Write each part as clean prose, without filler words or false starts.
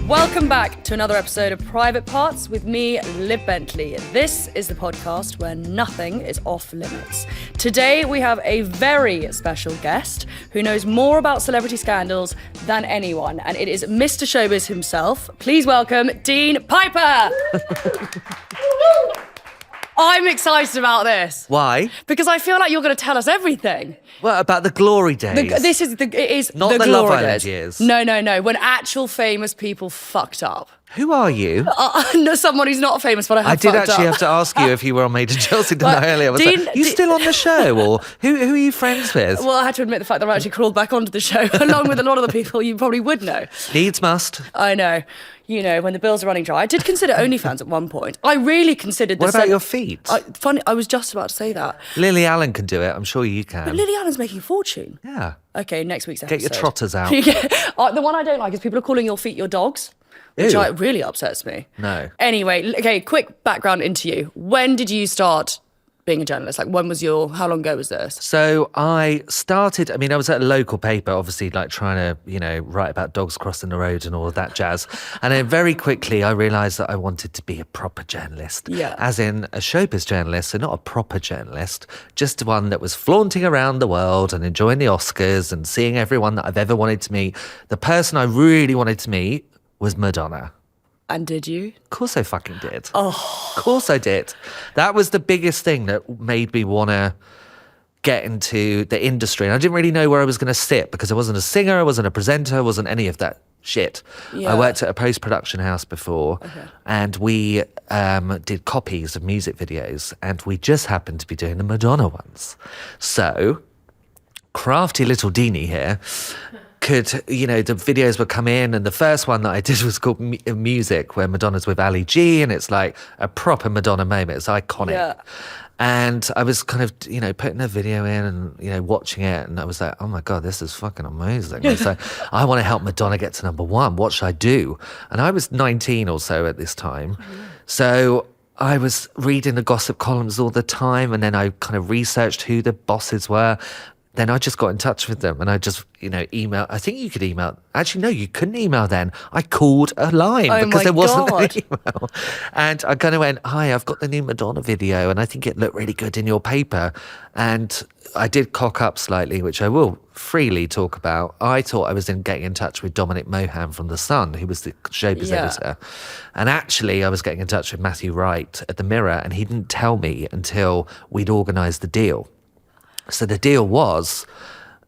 Welcome back to another episode of Private Parts with me, Liv Bentley. This is the podcast where nothing is off limits. Today we have a very special guest who knows more about celebrity scandals than anyone, and it is Mr. Showbiz himself. Please welcome Dean Piper. I'm excited about this. Why? Because I feel like you're going to tell us everything. What about the glory days? It is not the the Love glory Island days. years. No. When actual famous people fucked up. Who are you? No, someone who's not famous, but I did fucked actually up. have to ask you if you were on Made in Chelsea Well, earlier. I was Dean- like, you still on the show? Or who are you friends with? Well, I had to admit the fact that I actually crawled back onto the show, along with a lot of the people you probably would know. Needs must. I know. You know, when the bills are running dry. I did consider OnlyFans at one point. I really considered this. What about your feet? Funny, I was just about to say that. Lily Allen can do it. I'm sure you can. But Lily Allen's making a fortune. Yeah. Okay, next week's episode. Get your trotters out. The one I don't like is people are calling your feet your dogs, which Ew. really upsets me. No. Anyway, okay, quick background into you. When did you start being a journalist? Like, how long ago was this? So I was at a local paper, obviously, like trying to, write about dogs crossing the road and all of that jazz. And then very quickly I realised that I wanted to be a proper journalist. Yeah. As in a showbiz journalist, so not a proper journalist, just one that was flaunting around the world and enjoying the Oscars and seeing everyone that I've ever wanted to meet. The person I really wanted to meet was Madonna. And did you? Of course I fucking did. Oh. Of course I did. That was the biggest thing that made me want to get into the industry. And I didn't really know where I was going to sit because I wasn't a singer, I wasn't a presenter, I wasn't any of that shit. Yeah. I worked at a post-production house before, and we did copies of music videos, and we just happened to be doing the Madonna ones. So, crafty little Deanie here could, the videos would come in, and the first one that I did was called Music, where Madonna's with Ali G, and it's like a proper Madonna moment. It's iconic. Yeah. And I was kind of, putting a video in and, watching it, and I was like, oh my God, this is fucking amazing. I was like, I want to help Madonna get to number one. What should I do? And I was 19 or so at this time. So I was reading the gossip columns all the time, and then I kind of researched who the bosses were. Then I just got in touch with them, and I just, email. I think you could email. Actually, no, you couldn't email then. I called a line because there wasn't an email. And I kind of went, hi, I've got the new Madonna video, and I think it looked really good in your paper. And I did cock up slightly, which I will freely talk about. I thought I was getting in touch with Dominic Mohan from The Sun, who was the showbiz editor. And actually, I was getting in touch with Matthew Wright at The Mirror, and he didn't tell me until we'd organised the deal. So the deal was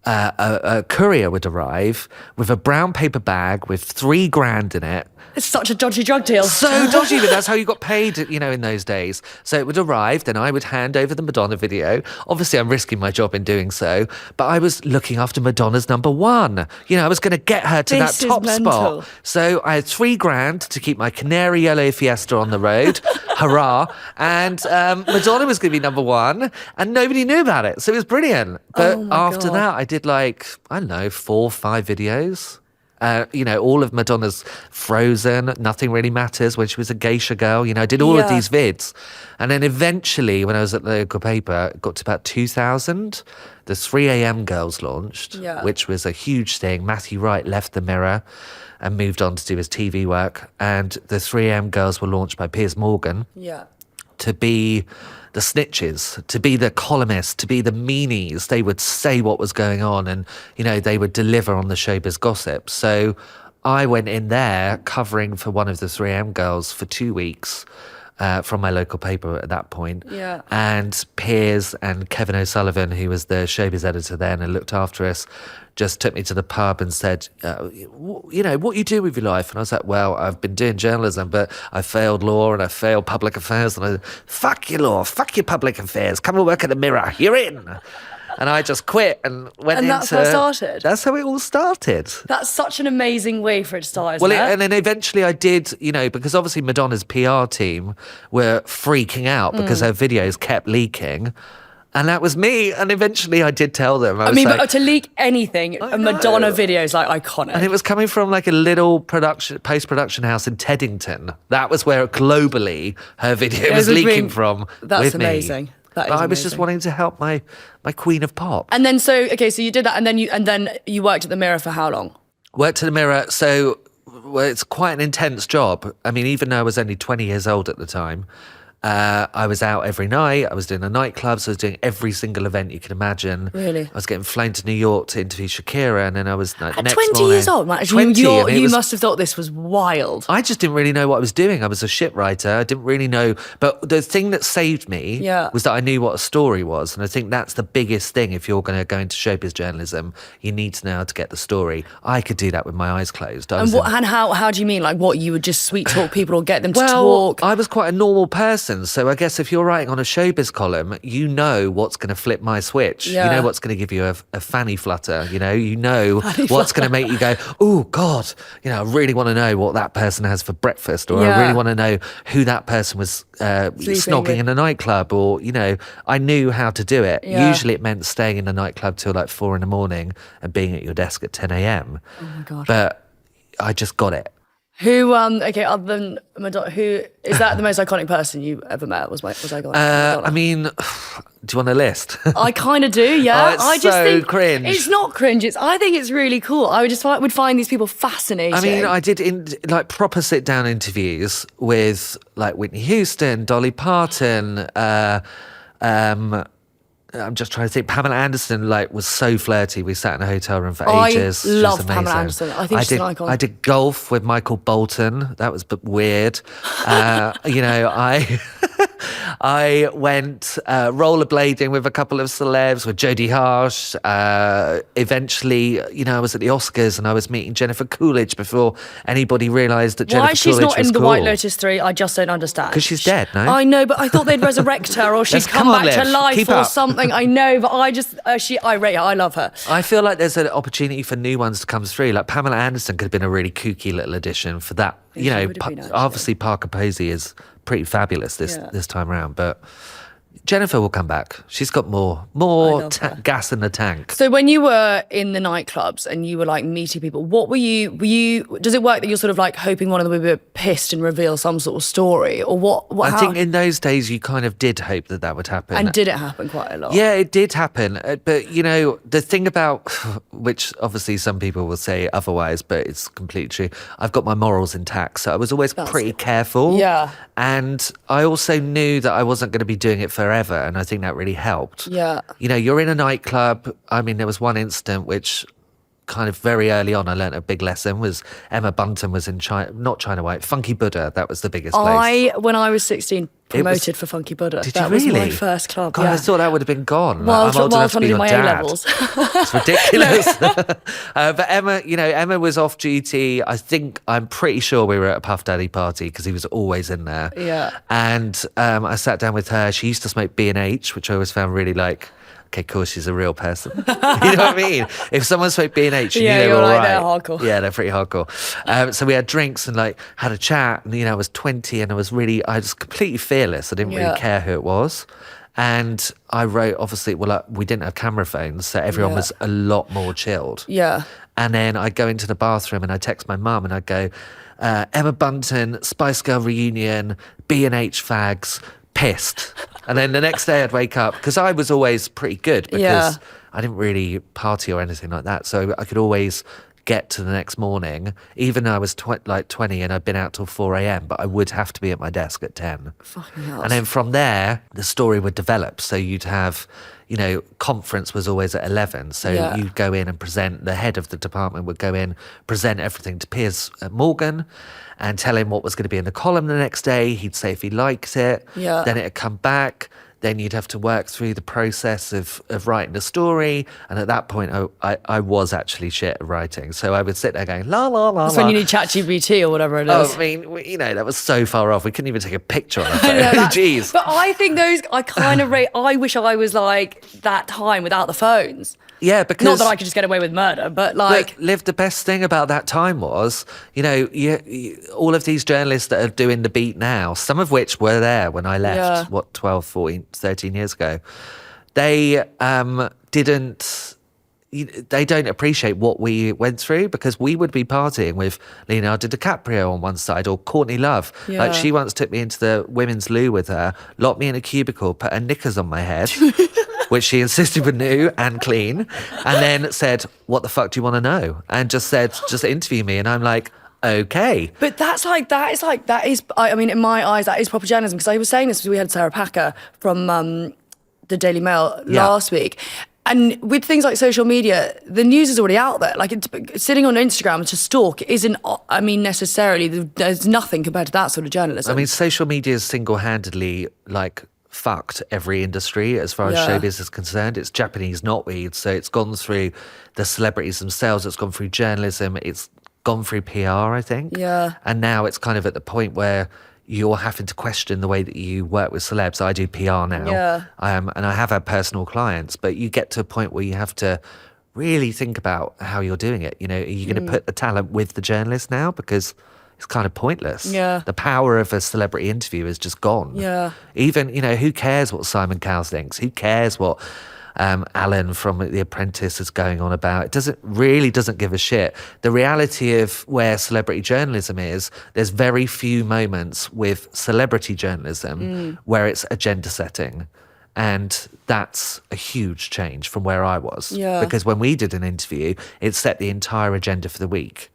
a courier would arrive with a brown paper bag with $3,000 in it. It's such a dodgy drug deal. So dodgy, but that's how you got paid, in those days. So it would arrive, then I would hand over the Madonna video. Obviously, I'm risking my job in doing so, but I was looking after Madonna's number one. I was going to get her to that top spot. So I had $3,000 to keep my canary yellow Fiesta on the road. Hurrah. And Madonna was going to be number one, and nobody knew about it. So it was brilliant. But after that, I did 4 or 5 videos. All of Madonna's Frozen, Nothing Really Matters, when she was a geisha girl. I did all of these vids. And then eventually, when I was at the local paper, it got to about 2000. The 3 a.m. Girls launched, which was a huge thing. Matthew Wright left The Mirror and moved on to do his TV work. And the 3 a.m. Girls were launched by Piers Morgan to be the snitches, to be the columnists, to be the meanies. They would say what was going on, and, they would deliver on the showbiz gossip. So I went in there covering for one of the 3am girls for 2 weeks from my local paper at that point. Yeah. And Piers and Kevin O'Sullivan, who was the showbiz editor then and looked after us, just took me to the pub and said, what you do with your life? And I was like, well, I've been doing journalism, but I failed law and I failed public affairs. And I said, fuck your law, fuck your public affairs. Come and work at The Mirror. You're in. And I just quit and went into... And that's how it started? That's how it all started. That's such an amazing way for it to start, isn't it? And then eventually I did, because obviously Madonna's PR team were freaking out because her videos kept leaking. And that was me. And eventually I did tell them. I mean, but to leak anything, a Madonna video is iconic. And it was coming from a little post-production house in Teddington. That was where globally her video was leaking from. That's amazing. But I was just wanting to help my queen of pop. And then so you did that, and then you worked at The Mirror for how long? Worked at The Mirror. So well, it's quite an intense job. I mean, even though I was only 20 years old at the time, I was out every night. I was doing the nightclubs. I was doing every single event you can imagine. Really? I was getting flown to New York to interview Shakira, and then I was like, At next 20 morning, years old, man. 20, You must have thought this was wild. I just didn't really know what I was doing. I was a shit writer. I didn't really know. But the thing that saved me was that I knew what a story was. And I think that's the biggest thing. If you're going to go into showbiz journalism, you need to know how to get the story. I could do that with my eyes closed. And how do you mean? Like what, you would just sweet talk people or get them to talk? I was quite a normal person. So I guess if you're writing on a showbiz column, you know what's going to flip my switch. Yeah. You know what's going to give you a fanny flutter. You know what's going to make you go, oh God, I really want to know what that person has for breakfast, or I really want to know who that person was snogging in a nightclub, or I knew how to do it. Usually it meant staying in a nightclub till like 4 a.m. and being at your desk at 10 a.m. Oh my God. But I just got it. Who, other than Madonna, who is that the most iconic person you ever met? Was iconic? I mean, do you want a list? I kind of do, yeah. It's I just so think cringe. It's not cringe. I think it's really cool. I would find these people fascinating. I mean, I did proper sit down interviews with like Whitney Houston, Dolly Parton. I'm just trying to think. Pamela Anderson was so flirty. We sat in a hotel room for ages. I love Pamela Anderson. I think she's an icon. I did golf with Michael Bolton. That was weird. I went rollerblading with a couple of celebs, with Jodie Harsh. Eventually, I was at the Oscars and I was meeting Jennifer Coolidge before anybody realised that Jennifer Coolidge was cool. Why she's not in The White Lotus 3, I just don't understand. Because she's dead, no? I know, but I thought they'd resurrect her, or she'd come back to life or something. I know, but I just, I rate her. I love her. I feel like there's an opportunity for new ones to come through. Like Pamela Anderson could have been a really kooky little addition for that. Obviously Parker Posey is pretty fabulous this time around, but Jennifer will come back. She's got more gas in the tank. So when you were in the nightclubs and you were meeting people, what were you, does it work that you're sort of hoping one of them would be pissed and reveal some sort of story, or what I think in those days you kind of did hope that would happen. And did it happen quite a lot? Yeah, it did happen. But the thing about, which obviously some people will say otherwise, but it's completely true. I've got my morals intact. So I was always pretty careful. Yeah. And I also knew that I wasn't going to be doing it forever. And I think that really helped. Yeah. You're in a nightclub. I mean, there was one incident which kind of very early on I learnt a big lesson, was Emma Bunton was in not China White, Funky Buddha. That was the biggest place. When I was 16, promoted for Funky Buddha. Did that you really? was my first club. God, I thought that would have been gone. While I'm old enough to be trying to do your my dad. A-levels. It's ridiculous. But Emma was off duty. I'm pretty sure we were at a Puff Daddy party because he was always in there. Yeah. And I sat down with her. She used to smoke B&H, which I always found really okay, cool, she's a real person. You know what I mean? If someone smoked B&H, you knew they were all right. They're hardcore. Yeah, they're pretty hardcore. So we had drinks and had a chat, and I was 20 and I was completely fearless. I didn't really care who it was. And I wrote, obviously, we didn't have camera phones, so everyone was a lot more chilled. Yeah. And then I go into the bathroom and I text my mum and I go, Emma Bunton, Spice Girl reunion, B&H fags, pissed. And then the next day I'd wake up, because I was always pretty good because I didn't really party or anything like that. So I could always get to the next morning, even though I was 20 and I'd been out till 4 a.m, but I would have to be at my desk at 10. Fucking hell. And then from there, the story would develop. So you'd have, conference was always at 11. So you'd go in and present, the head of the department would go in, present everything to Piers Morgan and tell him what was going to be in the column the next day. He'd say if he liked it. Yeah. Then it'd come back. Then you'd have to work through the process of writing the story. And at that point, I was actually shit at writing. So I would sit there going, la, la, la, That's la. when you need ChatGPT or whatever it is. Oh, I mean, that was so far off. We couldn't even take a picture on our phone. Jeez. But I think I kind of rate, I wish I was that time without the phones. Yeah, because... Not that I could just get away with murder, but Liv, the best thing about that time was, all of these journalists that are doing the beat now, some of which were there when I left, 12, 14, 13 years ago, they don't appreciate what we went through, because we would be partying with Leonardo DiCaprio on one side or Courtney Love. Yeah. She once took me into the women's loo with her, locked me in a cubicle, put her knickers on my head, which she insisted were new and clean, and then said, what the fuck do you want to know? And just interview me. And I'm like, Okay. But that is, I mean, in my eyes, that is proper journalism. Because I was saying this because we had Sarah Packer from the Daily Mail last week. And with things like social media, the news is already out there. Like, sitting on Instagram to stalk isn't, I mean, necessarily, there's nothing compared to that sort of journalism. I mean, social media is single-handedly, like, fucked every industry as far as showbiz is concerned. It's Japanese knotweed, so it's gone through the celebrities themselves, it's gone through journalism, it's gone through PR, I think. Yeah. And now it's kind of at the point where you're having to question the way that you work with celebs. I do PR now. Yeah. And I have had personal clients, but you get to a point where you have to really think about how you're doing it. You know, are you going to put the talent with the journalist now? Because it's kind of pointless. Yeah. The power of a celebrity interview is just gone. Yeah. Even, you know, who cares what Simon Cowell thinks? Who cares what Alan from The Apprentice is going on about? It doesn't give a shit. The reality of where celebrity journalism is, there's very few moments with celebrity journalism where it's agenda setting. And that's a huge change from where I was. Yeah. Because when we did an interview, it set the entire agenda for the week.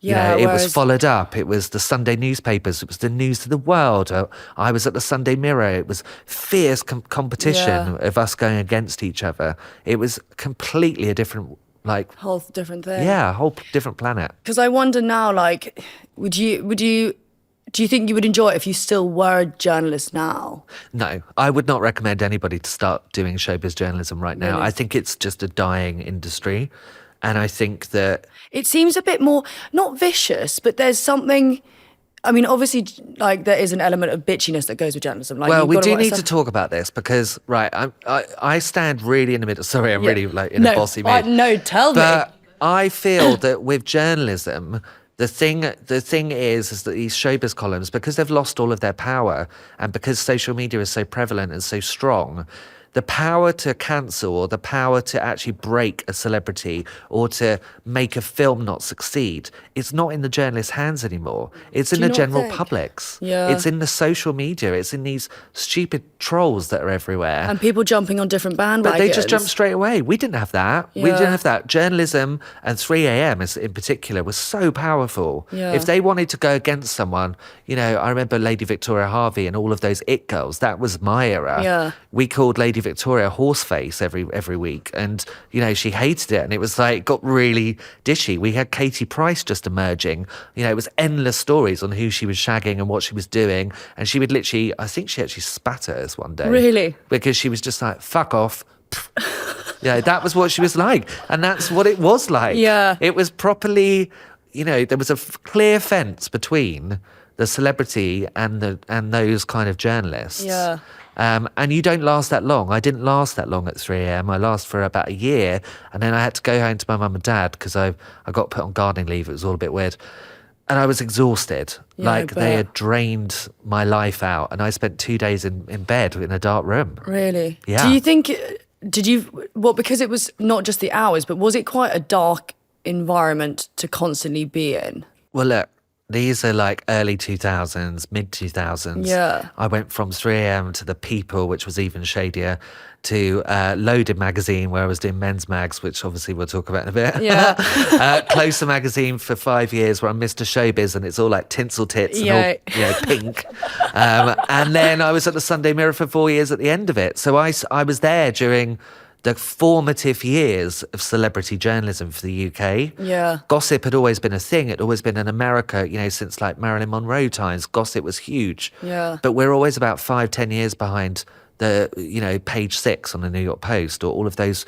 Yeah, You know, it was followed up. It was the Sunday newspapers. It was the news to the world. I was at the Sunday Mirror. It was fierce competition of us going against each other. It was completely a different, like... Whole different thing. Yeah, a whole different planet. Because I wonder now, like, do you think you would enjoy it if you still were a journalist now? No, I would not recommend anybody to start doing showbiz journalism right now. Really? I think it's just a dying industry. And I think that... It seems a bit more, not vicious, but there's something... I mean, obviously, like, there is an element of bitchiness that goes with journalism. Like, well, you've we got do want need to talk about this because, right, I stand really in the middle. Sorry, I'm really like in a bossy mood. No, tell me. But I feel that with journalism, the thing is that these showbiz columns, because they've lost all of their power and because social media is so prevalent and so strong, the power to cancel or the power to actually break a celebrity or to make a film not succeed, it's not in the journalist's hands anymore. It's in the general public's. Yeah. It's in the social media. It's in these stupid trolls that are everywhere. And people jumping on different bandwagons. But they just jump straight away. We didn't have that. We didn't have that. Journalism and 3am in particular was so powerful. Yeah. If they wanted to go against someone, you know, I remember Lady Victoria Harvey and all of those it girls. That was my era. Yeah. We called Lady Victoria Horseface every week, and you know she hated it, and it was like got really dishy. We had Katie Price just emerging. You know, it was endless stories on who she was shagging and what she was doing, and she would literally, I think she actually spat at us one day. Really? Because she was just like, fuck off. Yeah, that was what she was like, and that's what it was like. Yeah. It was properly, you know, there was a clear fence between the celebrity and those kind of journalists. Yeah. And you don't last that long. I didn't last that long at 3am. I lasted for about a year, and then I had to go home to my mum and dad because I got put on gardening leave. It was all a bit weird. And I was exhausted. Yeah, like they had drained my life out, and I spent 2 days in bed in a dark room. Really? Yeah. Do you think, because it was not just the hours, but was it quite a dark environment to constantly be in? Well, look, these are like early 2000s, mid 2000s. Yeah. I went from 3am to The People, which was even shadier, to Loaded magazine, where I was doing men's mags, which obviously we'll talk about in a bit. Yeah. Closer magazine for 5 years, where I'm Mr. Showbiz, and it's all like tinsel tits and all, you know, pink. And then I was at the Sunday Mirror for 4 years at the end of it. So I was there during the formative years of celebrity journalism for the UK. Yeah. Gossip had always been a thing. It had always been in America, you know, since like Marilyn Monroe times. Gossip was huge. Yeah. But we're always about 5-10 years behind the, you know, Page 6 on the New York Post or all of those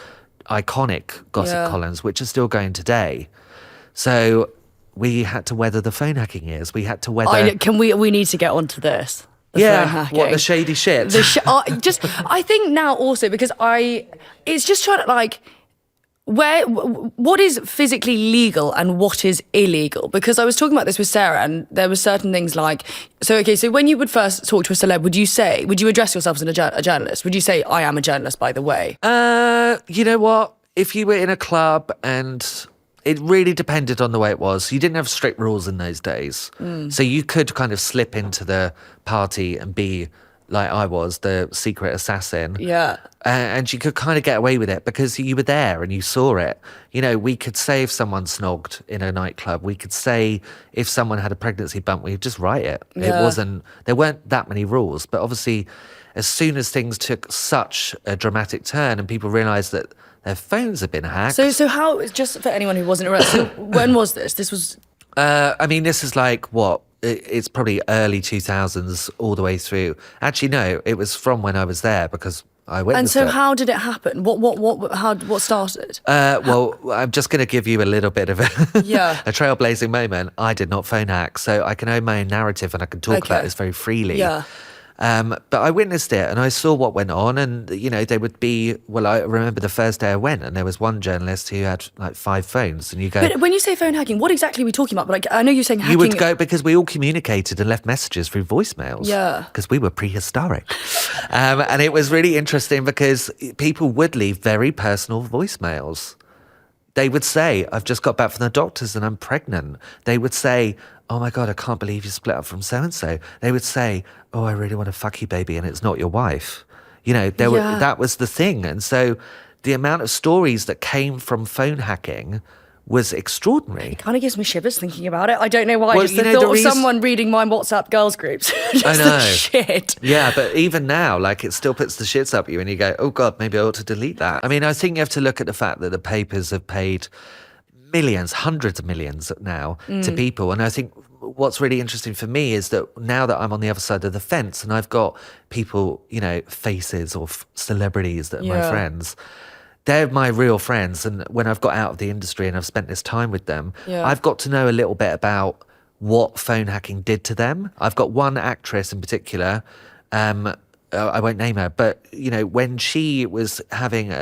iconic gossip columns, which are still going today. So we had to weather the phone hacking years. We had to weather... We need to get onto this. Phone hacking. What, the shady shit? I think now also because it's just trying to like, what is physically legal and what is illegal? Because I was talking about this with Sarah, and there were certain things like, so when you would first talk to a celeb, would you address yourself as a journalist? Would you say, I am a journalist, by the way? You know what? If you were in a club and... It really depended on the way it was. You didn't have strict rules in those days. So you could kind of slip into the party and be like I was, the secret assassin. Yeah. And you could kind of get away with it because you were there and you saw it. You know, we could say if someone snogged in a nightclub. We could say if someone had a pregnancy bump, we'd just write it. Yeah. There weren't that many rules. But obviously, as soon as things took such a dramatic turn and people realised that their phones had been hacked. So how, just for anyone who wasn't around, so when was this? This was... I mean, this is like what? It's probably early 2000s all the way through. Actually, no, it was from when I was there because I witnessed And so it. how did it happen? What started? Well, I'm just going to give you a little bit of a trailblazing moment. I did not phone hack, so I can own my own narrative and I can talk about this very freely. Yeah. But I witnessed it and I saw what went on, and you know, they would be, well, I remember the first day I went and there was one journalist who had like 5 phones, and you go, But when you say phone hacking, what exactly are we talking about? But like, I know you're saying hacking. you would go, because we all communicated and left messages through voicemails. Yeah. Because we were prehistoric. And it was really interesting because people would leave very personal voicemails. They would say, I've just got back from the doctors and I'm pregnant. They would say, oh my God, I can't believe you split up from so-and-so. They would say, oh, I really want to fuck you, baby, and it's not your wife. You know, that was the thing. And so the amount of stories that came from phone hacking was extraordinary. It kind of gives me shivers thinking about it. I don't know why. Well, Just the thought of someone reading my WhatsApp girls groups. Just I know. the shit. Yeah, but even now, like, it still puts the shits up you and you go, oh God, maybe I ought to delete that. I mean, I think you have to look at the fact that the papers have paid millions, hundreds of millions now to people. And I think what's really interesting for me is that now that I'm on the other side of the fence and I've got people, you know, faces or celebrities that are my friends, they're my real friends. And when I've got out of the industry and I've spent this time with them, I've got to know a little bit about what phone hacking did to them. I've got one actress in particular, I won't name her, but, you know, when she was having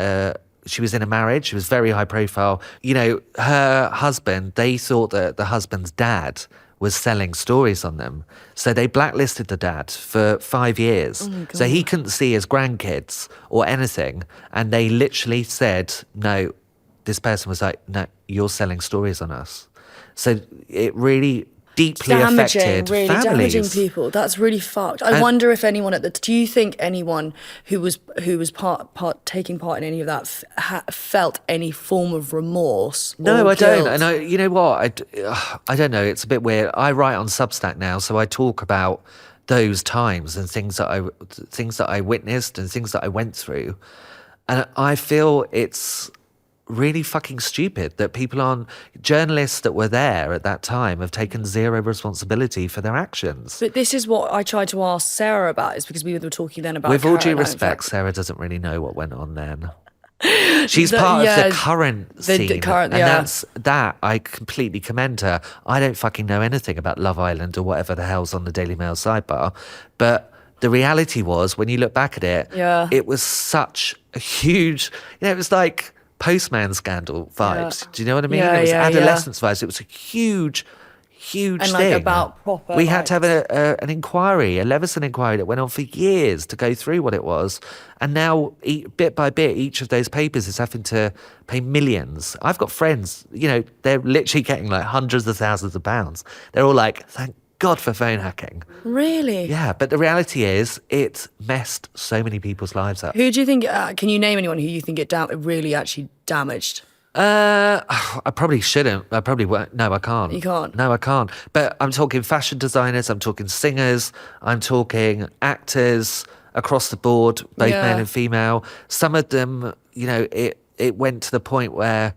she was in a marriage, she was very high profile. You know, her husband, they thought that the husband's dad was selling stories on them. So they blacklisted the dad for 5 years. Oh my God. So he couldn't see his grandkids or anything. And they literally said, no, this person was like, no, you're selling stories on us. So it really deeply affected families. Damaging people. That's really fucked. I wonder if anyone do you think anyone who was taking part in any of that felt any form of remorse? No, or I don't. guilt? And you know what? I don't know. It's a bit weird. I write on Substack now, so I talk about those times and things that I witnessed and things that I went through, and I feel it's really fucking stupid that journalists that were there at that time have taken zero responsibility for their actions. But this is what I tried to ask Sarah about, is because we were talking then about... With all due Caroline, respect, Sarah doesn't really know what went on then. She's part of the current scene, and that's that I completely commend her. I don't fucking know anything about Love Island or whatever the hell's on the Daily Mail sidebar, but the reality was, when you look back at it, it was such a huge... You know, it was like Postman scandal vibes. Do you know what I mean? It was adolescence vibes. It was a huge thing. Like about proper... We had to have an inquiry, a Leveson inquiry that went on for years to go through what it was. And now, bit by bit, each of those papers is having to pay millions. I've got friends, you know, they're literally getting like hundreds of thousands of pounds. They're all like, thank God for phone hacking. Really? Yeah, but the reality is it messed so many people's lives up. Who do you think, can you name anyone who you think it really actually damaged? I probably shouldn't. I probably won't. No, I can't. You can't? No, I can't. But I'm talking fashion designers, I'm talking singers, I'm talking actors across the board, both male and female. Some of them, you know, it went to the point where,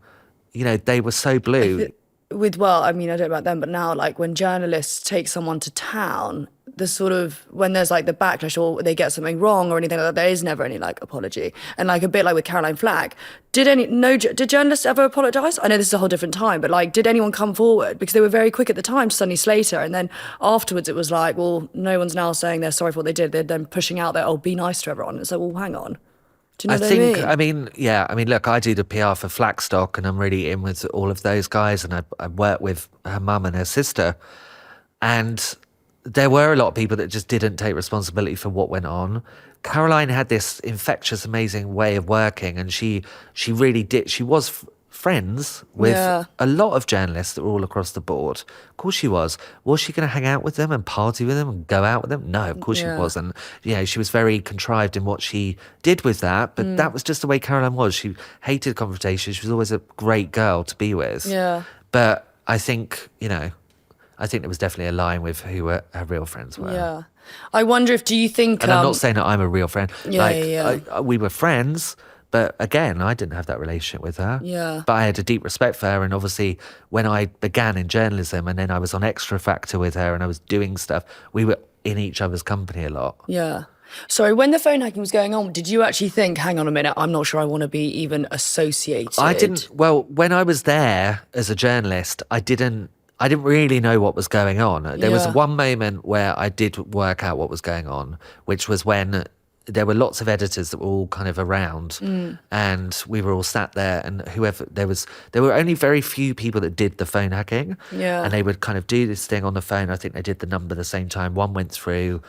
you know, they were so blue. I mean, I don't know about them, but now, like, when journalists take someone to town, the sort of, when there's like the backlash or they get something wrong or anything like that, there is never any like apology. And like a bit like with Caroline Flack, did journalists ever apologise? I know this is a whole different time, but like, did anyone come forward? Because they were very quick at the time to suddenly slate her. And then afterwards it was like, well, no one's now saying they're sorry for what they did. They're then pushing out that, oh, be nice to everyone. It's like, well, hang on. Do you know what I mean? I mean, look, I do the PR for Flackstock and I'm really in with all of those guys, and I work with her mum and her sister. And there were a lot of people that just didn't take responsibility for what went on. Caroline had this infectious, amazing way of working, and she really did. She was friends with Yeah. a lot of journalists that were all across the board. Of course she was. Was she going to hang out with them and party with them and go out with them? No, of course she Yeah. wasn't. You know, she was very contrived in what she did with that, but that was just the way Caroline was. She hated confrontation. She was always a great girl to be with. Yeah. But I think, you know, I think there was definitely a line with who her real friends were. Yeah. I wonder if, do you think... And I'm not saying that I'm a real friend. Yeah, like, yeah. we were friends, but again, I didn't have that relationship with her. Yeah. But I had a deep respect for her. And obviously, when I began in journalism and then I was on Extra Factor with her and I was doing stuff, we were in each other's company a lot. Yeah. Sorry, when the phone hacking was going on, did you actually think, hang on a minute, I'm not sure I want to be even associated? I didn't. Well, when I was there as a journalist, I didn't really know what was going on. There was Yeah. one moment where I did work out what was going on, which was when there were lots of editors that were all kind of around and we were all sat there, and there were only very few people that did the phone hacking. Yeah. And they would kind of do this thing on the phone. I think they did the number the same time. One went through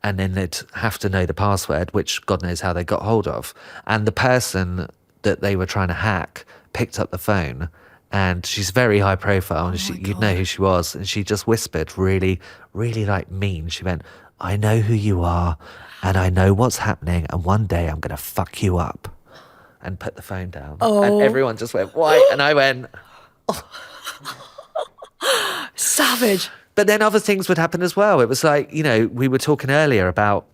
and then they'd have to know the password, which God knows how they got hold of. And the person that they were trying to hack picked up the phone, and she's very high profile, and you'd know who she was. And she just whispered really, really like mean. She went, I know who you are and I know what's happening, and one day I'm going to fuck you up, and put the phone down. And everyone just went white, and I went, Savage. but then other things would happen as well. It was like, you know, we were talking earlier about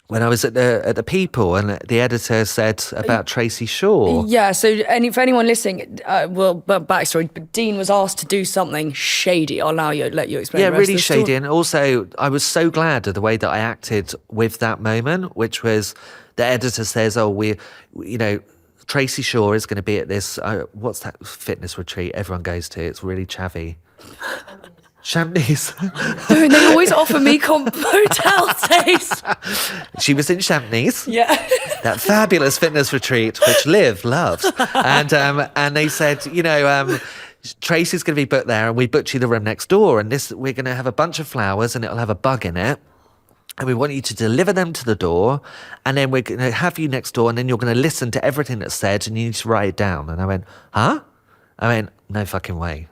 when I was at the People, and the editor said about Tracy Shaw. Yeah, so for anyone listening, but backstory, Dean was asked to do something shady. I'll let you explain. Yeah, the rest really of the story. shady. And also, I was so glad of the way that I acted with that moment, which was the editor says, Tracy Shaw is going to be at this, what's that fitness retreat everyone goes to? It's really chavvy. Champneys. And they always offer me hotel stays. She was in Champneys. Yeah. That fabulous fitness retreat, which Liv loves. And they said, Tracy's going to be booked there, and we booked you the room next door, and we're going to have a bunch of flowers and it'll have a bug in it. And we want you to deliver them to the door, and then we're going to have you next door, and then you're going to listen to everything that's said, and you need to write it down. And I went, huh? I went, no fucking way.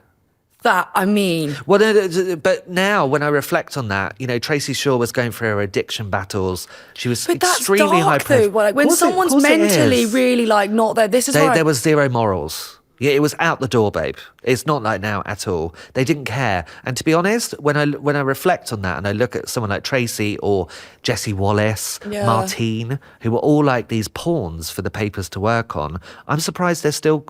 Well, but now when I reflect on that, Tracy Shaw was going through her addiction battles. She was extremely high profile. Like when someone's mentally really like not there. There was zero morals. Yeah, it was out the door, babe. It's not like now at all. They didn't care. And to be honest, when I reflect on that and I look at someone like Tracy or Jessie Wallace, Martine, who were all like these pawns for the papers to work on, I'm surprised they're still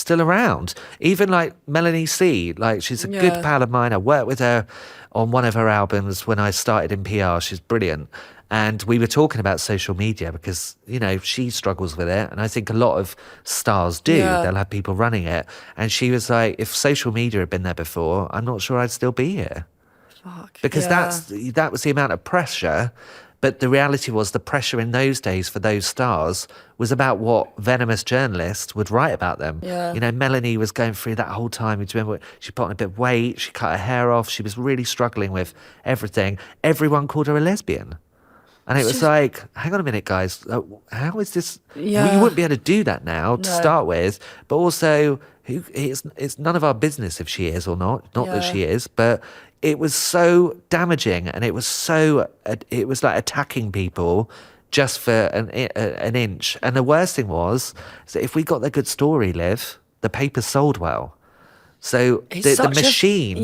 around. Even like Melanie C, like she's a good pal of mine. I worked with her on one of her albums when I started in PR. She's brilliant. And we were talking about social media because, she struggles with it. And I think a lot of stars do. Yeah. They'll have people running it. And she was like, if social media had been there before, I'm not sure I'd still be here. Fuck. Because that was the amount of pressure. But the reality was the pressure in those days for those stars was about what venomous journalists would write about them. Yeah. Melanie was going through that whole time. Do you remember she put on a bit of weight, she cut her hair off, she was really struggling with everything. Everyone called her a lesbian. And it was like, hang on a minute, guys. How is this? Yeah. Well, you wouldn't be able to do that now to start with. But also, it's none of our business if she is or not. Not that she is, but it was so damaging, and it was like attacking people just for an inch. And the worst thing was that if we got the good story, Liv, the paper sold well. So the machine,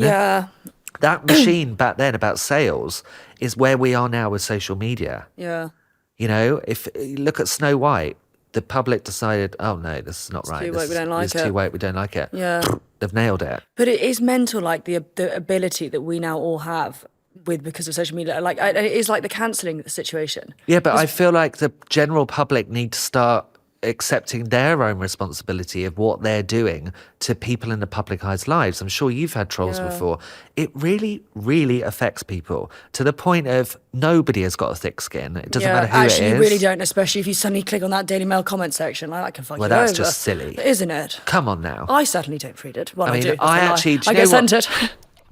that machine back then about sales is where we are now with social media. Yeah. If you look at Snow White, the public decided, oh no, this is not right. Too white, we don't like it's it. too white, we don't like it. Yeah. They've nailed it. But it is mental, like the ability that we now all have because of social media. Like it is like the cancelling situation. Yeah, but I feel like the general public need to start accepting their own responsibility of what they're doing to people in the public eye's lives. I'm sure you've had trolls before. It really, really affects people to the point of nobody has got a thick skin. It doesn't matter who actually, it is. you really don't, especially if you suddenly click on that Daily Mail comment section. Like, that can fuck you over. Well, that's just silly. Isn't it? Come on now. I certainly don't read it. Well, I mean, do. I actually... I get sent it.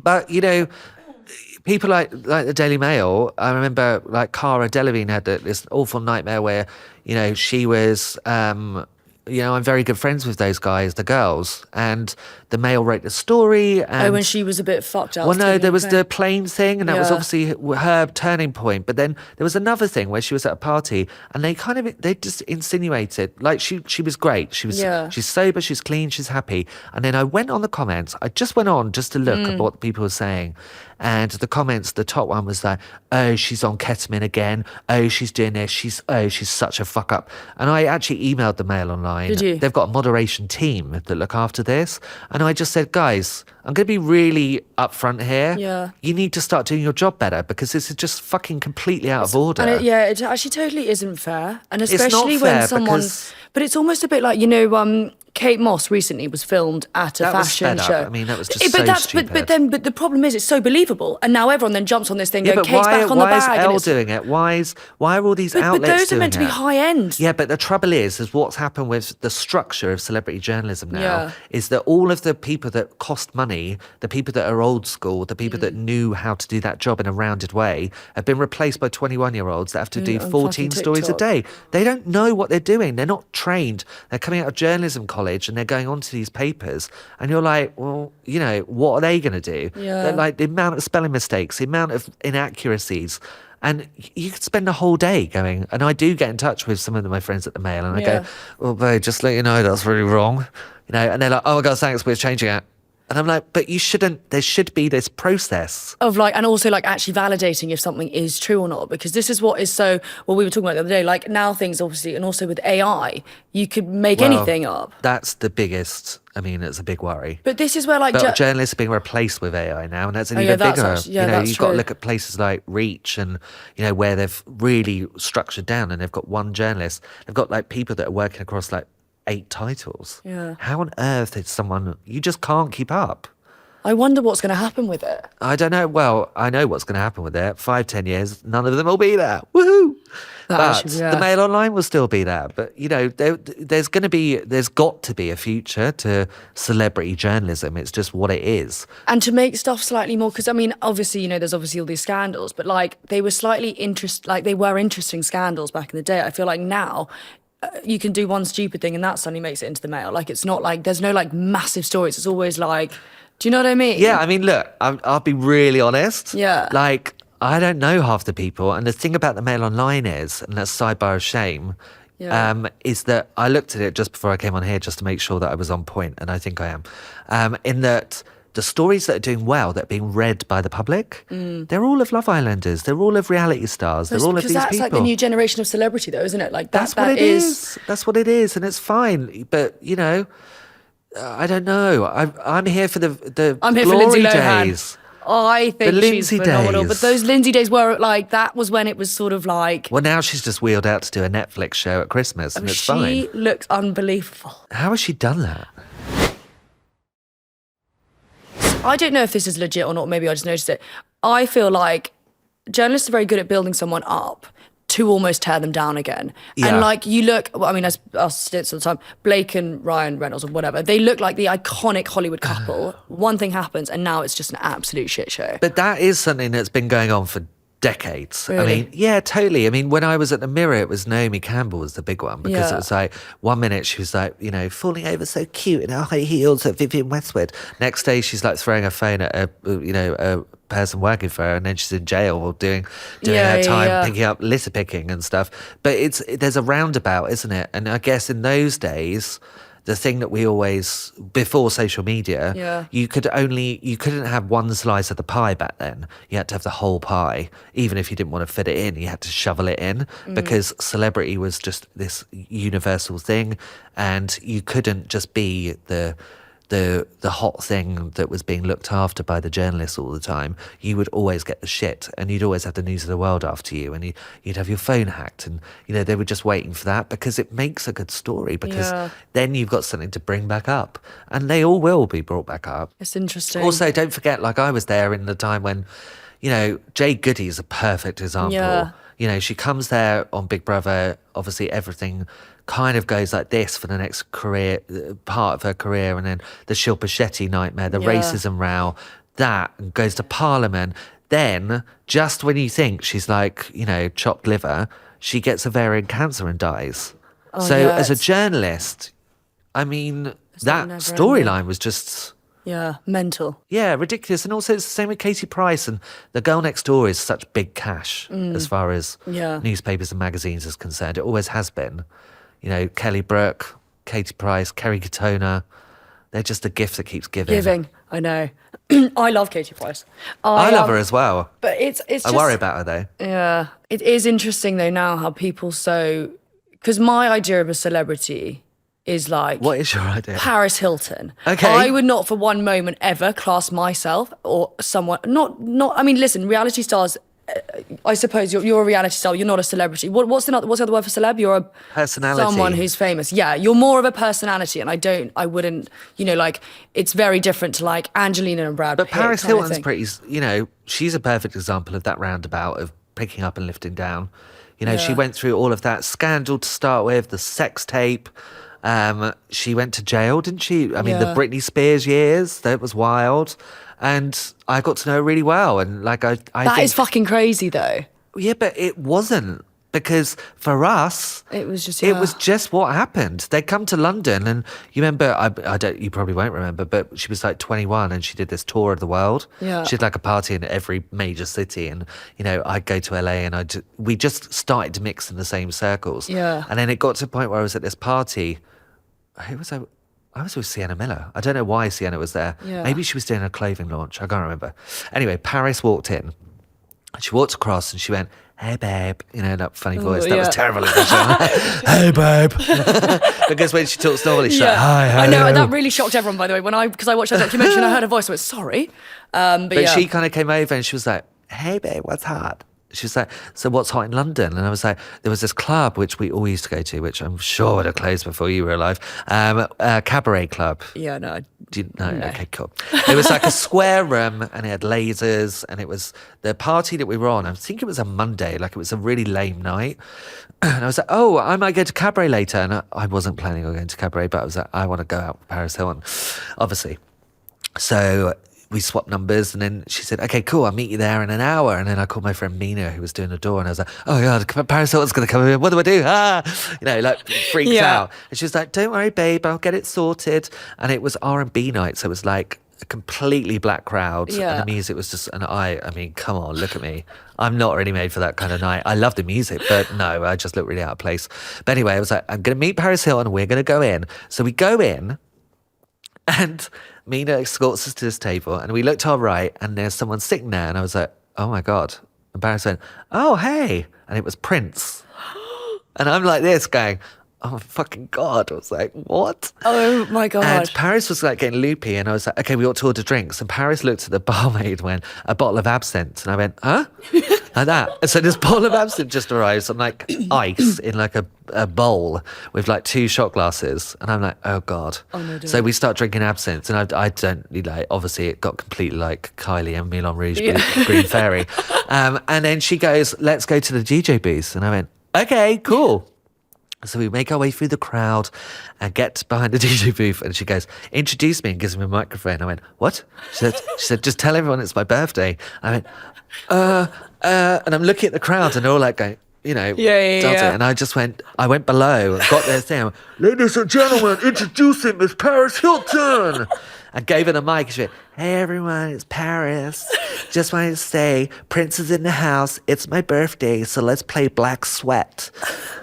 But, people like the Daily Mail, I remember like Cara Delevingne had this awful nightmare where, she was I'm very good friends with those guys, the girls, and the Mail wrote the story. And when she was a bit fucked up. well, no, there was the plane thing, and that was Yeah. obviously her turning point. But then there was another thing where she was at a party, and they just insinuated like she was great. She's sober, she's clean, she's happy. And then I went on the comments. I just went on just to look at what people were saying, and the comments. The top one was like, "Oh, she's on ketamine again. Oh, she's doing this. She's such a fuck up." And I actually emailed the Mail online. Did you? They've got a moderation team that look after this, and I just said, guys, I'm going to be really upfront here. Yeah. You need to start doing your job better because this is just fucking completely out of order. And it actually totally isn't fair. And especially not when fair someone. because- But it's almost a bit like, Kate Moss recently was filmed at a That was fashion sped up. show. I mean, that was just so stupid. But the problem is, it's so believable, and now everyone then jumps on this thing. Yeah, going, but Kate's back on the why is bag. and Elle it's- doing it? Why are all these but outlets those are doing meant to be it? high end. Yeah, but the trouble is what's happened with the structure of celebrity journalism now Yeah. is that all of the people that cost money, the people that are old school, the people Mm. that knew how to do that job in a rounded way, have been replaced by 21-year-olds that have to do on 14 fucking stories a TikTok. day. They don't know what they're doing. They're not trained. They're coming out of journalism college and they're going onto these papers. And you're like, well, what are they going to do? Yeah. They're like the amount of spelling mistakes, the amount of inaccuracies. And you could spend a whole day going, and I do get in touch with some of my friends at the Mail, and I Yeah. go, well, babe, just let you know that's really wrong. And they're like, oh my God, thanks, we're changing it. And I'm like, but you shouldn't, there should be this process. Of and also actually validating if something is true or not, because this is what is so, well, we were talking about the other day, now things obviously, and also with AI, you could make anything up. That's the biggest, it's a big worry. But this is where But journalists are being replaced with AI now, and that's an Oh, yeah, even that's bigger. actually- yeah, that's you've got to true. look at places like Reach and where they've really structured down, and they've got one journalist. They've got people that are working across 8 titles. Yeah. How on earth is someone? You just can't keep up. I wonder what's going to happen with it. I don't know. Well, I know what's going to happen with it. 5-10 years, none of them will be there. Woohoo! That But actually, yeah. the Mail Online will still be there. But there's got to be a future to celebrity journalism. It's just what it is. And to make stuff slightly more, because obviously, there's obviously all these scandals, but they were they were interesting scandals back in the day. I feel like now you can do one stupid thing and that suddenly makes it into the Mail. It's not there's no massive stories. It's always do you know what I mean? Yeah, look, I'll be really honest. Yeah. I don't know half the people. And the thing about the Mail Online is, and that's sidebar of shame, Yeah. is that I looked at it just before I came on here just to make sure that I was on point, and I think I am, in that the stories that are doing well, that are being read by the public, they're all of Love Islanders, they're all of reality stars, they're all of Because these that's people. the new generation of celebrity, though, isn't it? That's what it is. That's what it is, and it's fine. But I don't know. I'm here for the I'm here for glory Lindsay Lohan. days. I think The she's Lindsay phenomenal. days. But those Lindsay days were that was when it was sort of Well, now she's just wheeled out to do a Netflix show at Christmas, and it's she fine. looks unbelievable. How has she done that? I don't know if this is legit or not. Maybe I just noticed it. I feel like journalists are very good at building someone up to almost tear them down again. Yeah. And you look, as us stits all the time, Blake and Ryan Reynolds or whatever, they look like the iconic Hollywood couple. One thing happens and now it's just an absolute shit show. But that is something that's been going on for decades. Really? Yeah, totally. When I was at the Mirror, it was Naomi Campbell was the big one, because Yeah. it was 1 minute she was falling over so cute in her high heels at Vivienne Westwood. Next day she's throwing her phone at a person working for her, and then she's in jail or doing Yeah, her time yeah. picking up litter picking and stuff. But there's a roundabout, isn't it? And I guess in those days, the thing that we always, before social media, Yeah. you couldn't have one slice of the pie back then. You had to have the whole pie. Even if you didn't want to fit it in, you had to shovel it in, because celebrity was just this universal thing, and you couldn't just be the hot thing that was being looked after by the journalists all the time. You would always get the shit, and you'd always have the news of the world after you, and you'd have your phone hacked, and they were just waiting for that, because it makes a good story, because Yeah. then you've got something to bring back up, and they all will be brought back up. It's interesting. Also, don't forget, I was there in the time when, Jay Goody is a perfect example. Yeah. She comes there on Big Brother, obviously everything kind of goes like this for the next part of her career, and then the Shilpa Shetty nightmare, the Yeah. racism row, that, and goes to Parliament. Then, just when you think she's chopped liver, she gets ovarian cancer and dies. So yeah, as a it's- journalist, I mean, like that never storyline was just... Yeah, mental. Yeah, ridiculous. And also it's the same with Katie Price, and The Girl Next Door is such big cash as far as Yeah. newspapers and magazines is concerned. It always has been. You know, Kelly Brook, Katie Price, Kerry Katona, they're just a gift that keeps giving. Giving, I know. I love Katie Price. I love her as well. But it's I just... worry about her though. Yeah. It is interesting though now how people because my idea of a celebrity is like... What is your idea? Paris Hilton. Okay. I would not for one moment ever class myself or someone... I mean, listen, reality stars... I suppose you're a reality star. You're not a celebrity. What's the other word for celeb? You're a Personality. someone who's famous. Yeah, you're more of a personality, and I wouldn't. You know, like it's very different to like Angelina and Brad Pitt. But Paris kind of Hilton's thing. pretty, you know, she's a perfect example of that roundabout of picking up and lifting down. You know, she Yeah. went through all of that scandal to start with, the sex tape. She went to jail, didn't she? I mean, the Yeah. Britney Spears years, that was wild. And I got to know her really well. And like, I That think, is fucking crazy, though. yeah, but it wasn't. Because for us, It was just, it was just what happened. They come to London, and you remember, I don't, you probably won't remember, but she was like 21 and she did this tour of the world. Yeah. She had like a party in every major city, and you know, I'd go to LA, and we just started to mix in the same circles. Yeah. And then it got to a point where I was at this party. Who was I? I was with Sienna Miller. I don't know why Sienna was there. Yeah. Maybe she was doing a clothing launch. I can't remember. Anyway, Paris walked in. She walked across and she went, "Hey, babe." You know, that funny voice. That yeah. was terrible. Hey, babe. Because when she talks normally, she's like, hi. I know, hello." that really shocked everyone, by the way, because I watched that documentary and I heard her voice, I went, sorry. But But yeah. she kind of came over and she was like, "Hey, babe, what's hot?" She was like, "So what's hot in London?" And I was like, there was this club which we all used to go to, which I'm sure would have closed before you were alive, a cabaret club. Yeah, no. Do you know? Okay, cool. It was like a square room and it had lasers, and it was the party that we were on. I think it was a Monday, like it was a really lame night. And I was like, oh, I might go to cabaret later. And I wasn't planning on going to cabaret, but I was like, I want to go out with Paris Hilton, obviously. So we swapped numbers, and then she said, okay, cool, I'll meet you there in an hour. And then I called my friend Mina, who was doing the door, and I was like, oh God, Paris Hilton's going to come in. What do I do? You know, like freaked Yeah. out. And she was like, don't worry, babe, I'll get it sorted. And it was R&B night, so it was like a completely black crowd. Yeah. And the music was just, I mean, come on, look at me. I'm not really made for that kind of night. I love the music, but no, I just look really out of place. But anyway, I was like, I'm going to meet Paris Hilton, we're going to go in. So we go in, and Mina escorts us to this table, and we looked to our right, and there's someone sitting there, and I was like, oh my God. And Paris went, oh, hey. And it was Prince. And I'm like this going, oh my fucking God. I was like, what? Oh my God. And Paris was like getting loopy, and I was like, okay, we ought to order drinks. And Paris looked at the barmaid and went, a bottle of absinthe. And I went, huh? Like that. And so this bottle of absinthe just arrives on like ice in like a bowl with like 2 shot glasses. And I'm like, oh God. Oh, no, So don't. we start drinking absinthe, and I don't really like, obviously it got completely like Kylie and Moulin Rouge, Green Fairy. And then she goes, let's go to the DJ booth. And I went, okay, cool. So we make our way through the crowd and get behind the DJ booth, and she goes, introduce me, and gives me a microphone. I went, what? She said, just tell everyone it's my birthday. I went, and I'm looking at the crowd, and they're all like going, you know, Yeah. dancing. And I went below and got their thing. Ladies and gentlemen, introducing Miss Paris Hilton. And gave her the mic. She went, hey everyone, it's Paris. Just wanted to say, Prince is in the house. It's my birthday, so let's play Black Sweat.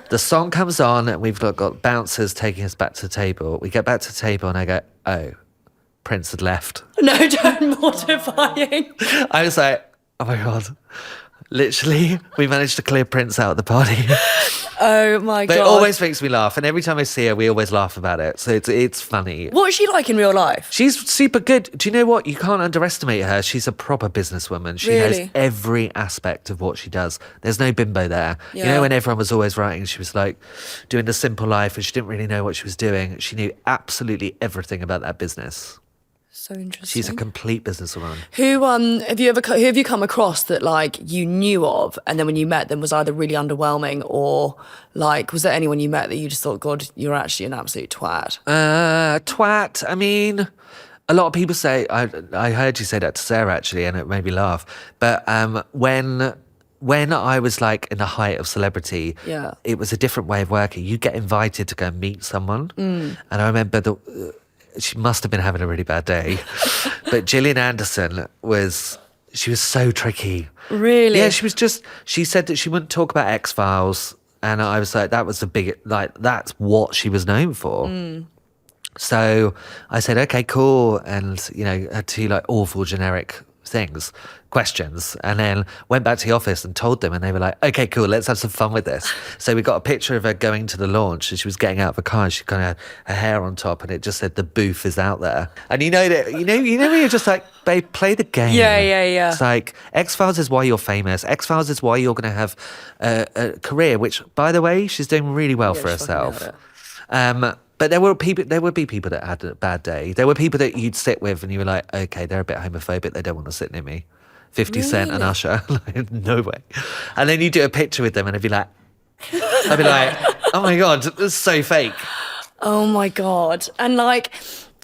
The song comes on, and we've got bouncers taking us back to the table. We get back to the table, and I go, oh, Prince had left. No, don't, mortifying. I was like, oh my God. Literally, we managed to clear Prince out of the party. Oh my But God. it always makes me laugh, and every time I see her, we always laugh about it. So it's funny. What is she like in real life? She's super good. Do you know what? You can't underestimate her. She's a proper businesswoman. She knows Really? every aspect of what she does. There's no bimbo there. You Yeah. know, when everyone was always writing, she was like doing the simple life, and she didn't really know what she was doing. She knew absolutely everything about that business. So interesting. She's a complete businesswoman. Who who have you come across that like you knew of, and then when you met them was either really underwhelming, or like was there anyone you met that you just thought, God, you're actually an absolute twat? Twat. I mean, a lot of people say, I heard you say that to Sarah actually, and it made me laugh. But when when I was like in the height of celebrity, it was a different way of working. You get invited to go and meet someone. And I remember she must have been having a really bad day. But Gillian Anderson she was so tricky. Really? Yeah, she said that she wouldn't talk about X-Files. And I was like, that's what she was known for. So I said, okay, cool. And, had two like awful generic questions, and then went back to the office and told them, and they were like, okay, cool, let's have some fun with this. So we got a picture of her going to the launch, and she was getting out of the car, and she kind of had her hair on top, and it just said the booth is out there. And when you're just like, babe, play the game. Yeah. It's like, X-Files is why you're famous. X-Files is why you're going to have a career, which, by the way, she's doing really well for herself. But there would be people that had a bad day. There were people that you'd sit with and you were like, okay, they're a bit homophobic. They don't want to sit near me. 50 Cent and Usher. Like, no way. And then you do a picture with them and I'd be like, oh my God, that's so fake. Oh my God. And like,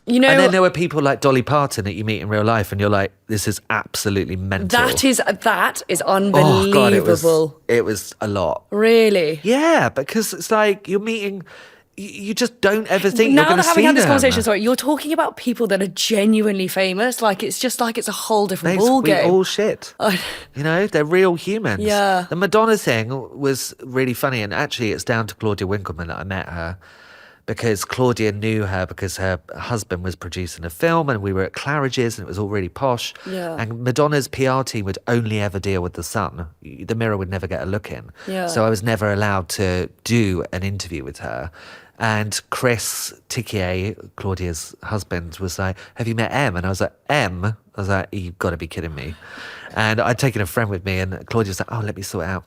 And then there were people like Dolly Parton that you meet in real life and you're like, this is absolutely mental. That is unbelievable. Oh God, it was a lot. Really? Yeah, because it's like you're meeting... You just don't ever think you're going to see them. Now that having had this conversation, sorry, you're talking about people that are genuinely famous. Like, it's just like it's a whole different ballgame. We all shit. They're real humans. Yeah. The Madonna thing was really funny. And actually, it's down to Claudia Winkleman that I met her. Because Claudia knew her because her husband was producing a film and we were at Claridge's and it was all really posh. Yeah. And Madonna's PR team would only ever deal with The Sun. The Mirror would never get a look in. Yeah. So I was never allowed to do an interview with her. And Chris Tiquier, Claudia's husband, was like, have you met Em? And I was like, Em? I was like, you've got to be kidding me. And I'd taken a friend with me and Claudia was like, oh, let me sort it out.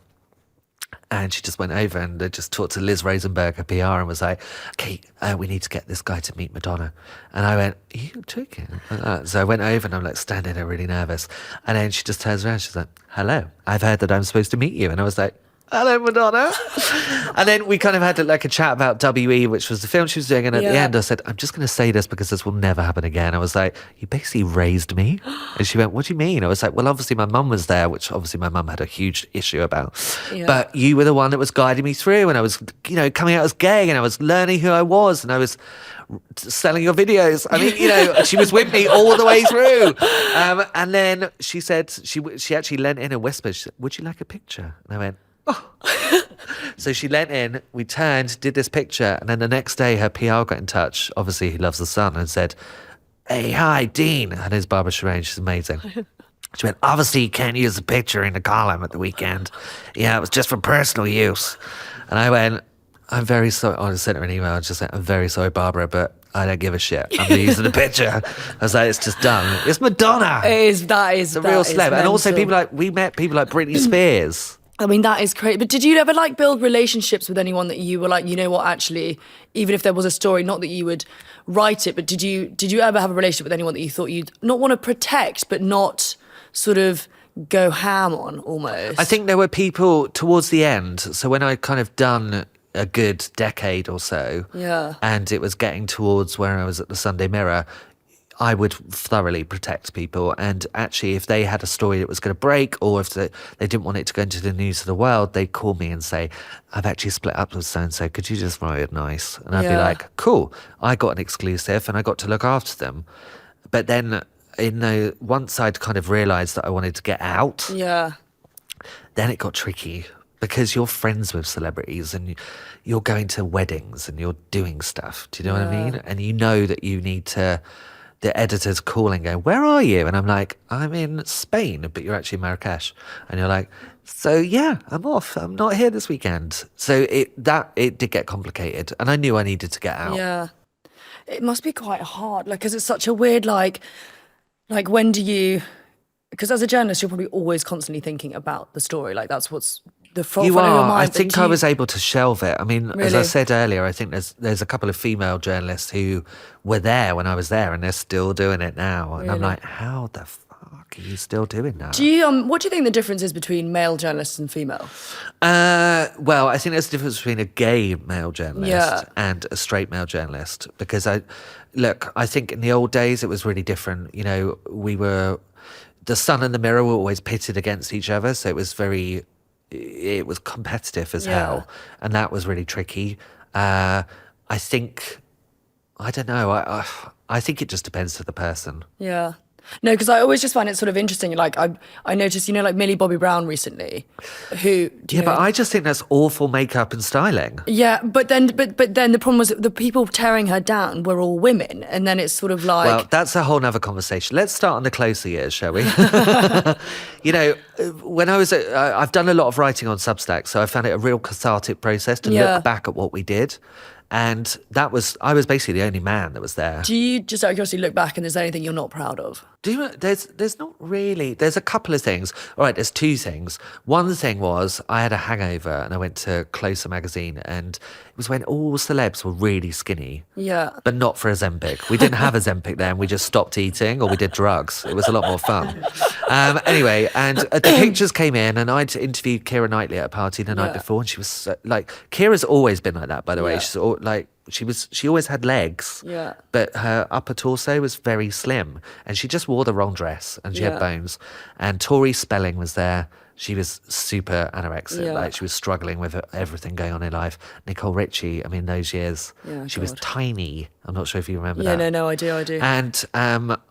And she just went over and just talked to Liz Rosenberg, her PR, and was like, okay, we need to get this guy to meet Madonna. And I went, are you joking? So I went over and I'm like standing there really nervous. And then she just turns around, she's like, hello, I've heard that I'm supposed to meet you. And I was like, hello, Madonna. And then we kind of had like a chat about WE, which was the film she was doing. And at the end, I said, I'm just going to say this because this will never happen again. I was like, you basically raised me. And she went, what do you mean? I was like, well, obviously my mum was there, which obviously my mum had a huge issue about. Yeah. But you were the one that was guiding me through. And I was, coming out as gay and I was learning who I was. And I was selling your videos. I mean, she was with me all the way through. And then she said, she actually leant in and whispered, she said, would you like a picture? And I went, oh. So she leant in, we turned, did this picture, and then the next day her PR got in touch, obviously he loves The Sun, and said, hey, hi, Dean. Her name's Barbara Shireen, she's amazing. She went, obviously you can't use the picture in the column at the weekend. Yeah, it was just for personal use. And I went, I'm very sorry. I sent her an email, I just said, I'm very sorry, Barbara, but I don't give a shit. I'm using the picture. I was like, it's just done. It's Madonna. That is a real celeb. And also we met people like Britney Spears. I mean, that is crazy. But did you ever like build relationships with anyone that you were like, you know what, actually, even if there was a story, not that you would write it, but did you ever have a relationship with anyone that you thought you'd not want to protect, but not sort of go ham on almost? I think there were people towards the end. So when I'd kind of done a good decade or so, and it was getting towards where I was at the Sunday Mirror, I would thoroughly protect people. And actually, if they had a story that was going to break, or if they didn't want it to go into the news of the world, they'd call me and say, I've actually split up with so-and-so, could you just write it nice? And I'd be like, cool, I got an exclusive and I got to look after them. But then, once I'd kind of realised that I wanted to get out, then it got tricky. Because you're friends with celebrities and you're going to weddings and you're doing stuff. Do you know what I mean? And you know that you need to... The editor's calling, going, where are you? And I'm like, I'm in Spain, but you're actually in Marrakesh. And you're like, so yeah, I'm off. I'm not here this weekend. So it did get complicated. And I knew I needed to get out. Yeah. It must be quite hard, because it's such a weird, like when do you... Because as a journalist, you're probably always constantly thinking about the story. Like that's what's... You are. I think I was able to shelve it. I mean, really? As I said earlier, I think there's a couple of female journalists who were there when I was there, and they're still doing it now. And I'm like, how the fuck are you still doing that? What do you think the difference is between male journalists and female? Well, I think there's a difference between a gay male journalist and a straight male journalist. Because I think in the old days it was really different. The Sun and the Mirror were always pitted against each other, so it was very it was competitive as Yeah. hell, and that was really tricky. I think, I don't know. I think it just depends to the person. Yeah. No, because I always just find it sort of interesting. Like I noticed, like Millie Bobby Brown recently, who do you know? But I just think that's awful makeup and styling. Yeah, but then the problem was that the people tearing her down were all women, and then it's sort of like, Well, that's a whole nother conversation. Let's start on the closer years, shall we? When I've done a lot of writing on Substack, so I found it a real cathartic process to look back at what we did. And I was basically the only man that was there. do you just out of curiosity look back and is there anything you're not proud of? There's not really. There's a couple of things. All right, there's two things. One thing was I had a hangover and I went to Closer magazine, and it was when all celebs were really skinny. Yeah. But not for Ozempic. We didn't have Ozempic then. We just stopped eating, or we did drugs. It was a lot more fun. Anyway, and the pictures came in, and I'd interviewed Keira Knightley at a party the night before, and she was Keira's always been like that, by the way. She's she always had legs, but her upper torso was very slim, and she just wore the wrong dress, and she had bones. And Tori Spelling was there. She was super anorexic, like she was struggling with everything going on in life. Nicole Richie, I mean, those years, she was tiny. I'm not sure if you remember that. No, I do. And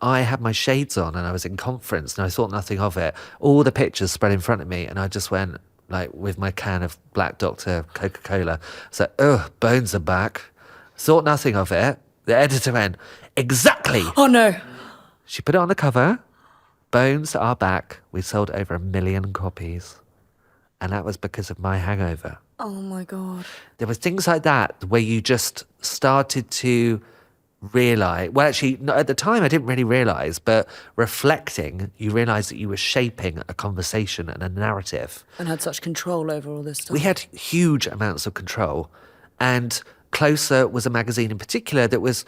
I had my shades on, and I was in conference, and I thought nothing of it. All the pictures spread in front of me, and I just went, like, with my can of Black Doctor Coca-Cola, I was like, ugh, bones are back. Thought nothing of it. The editor went, exactly. Oh no. She put it on the cover. Bones are back. We sold over 1 million copies. And that was because of my hangover. Oh my God. There were things like that where you just started to realise. Well, actually, at the time I didn't really realise, but reflecting, you realise that you were shaping a conversation and a narrative. And had such control over all this stuff. We had huge amounts of control. And Closer was a magazine in particular that was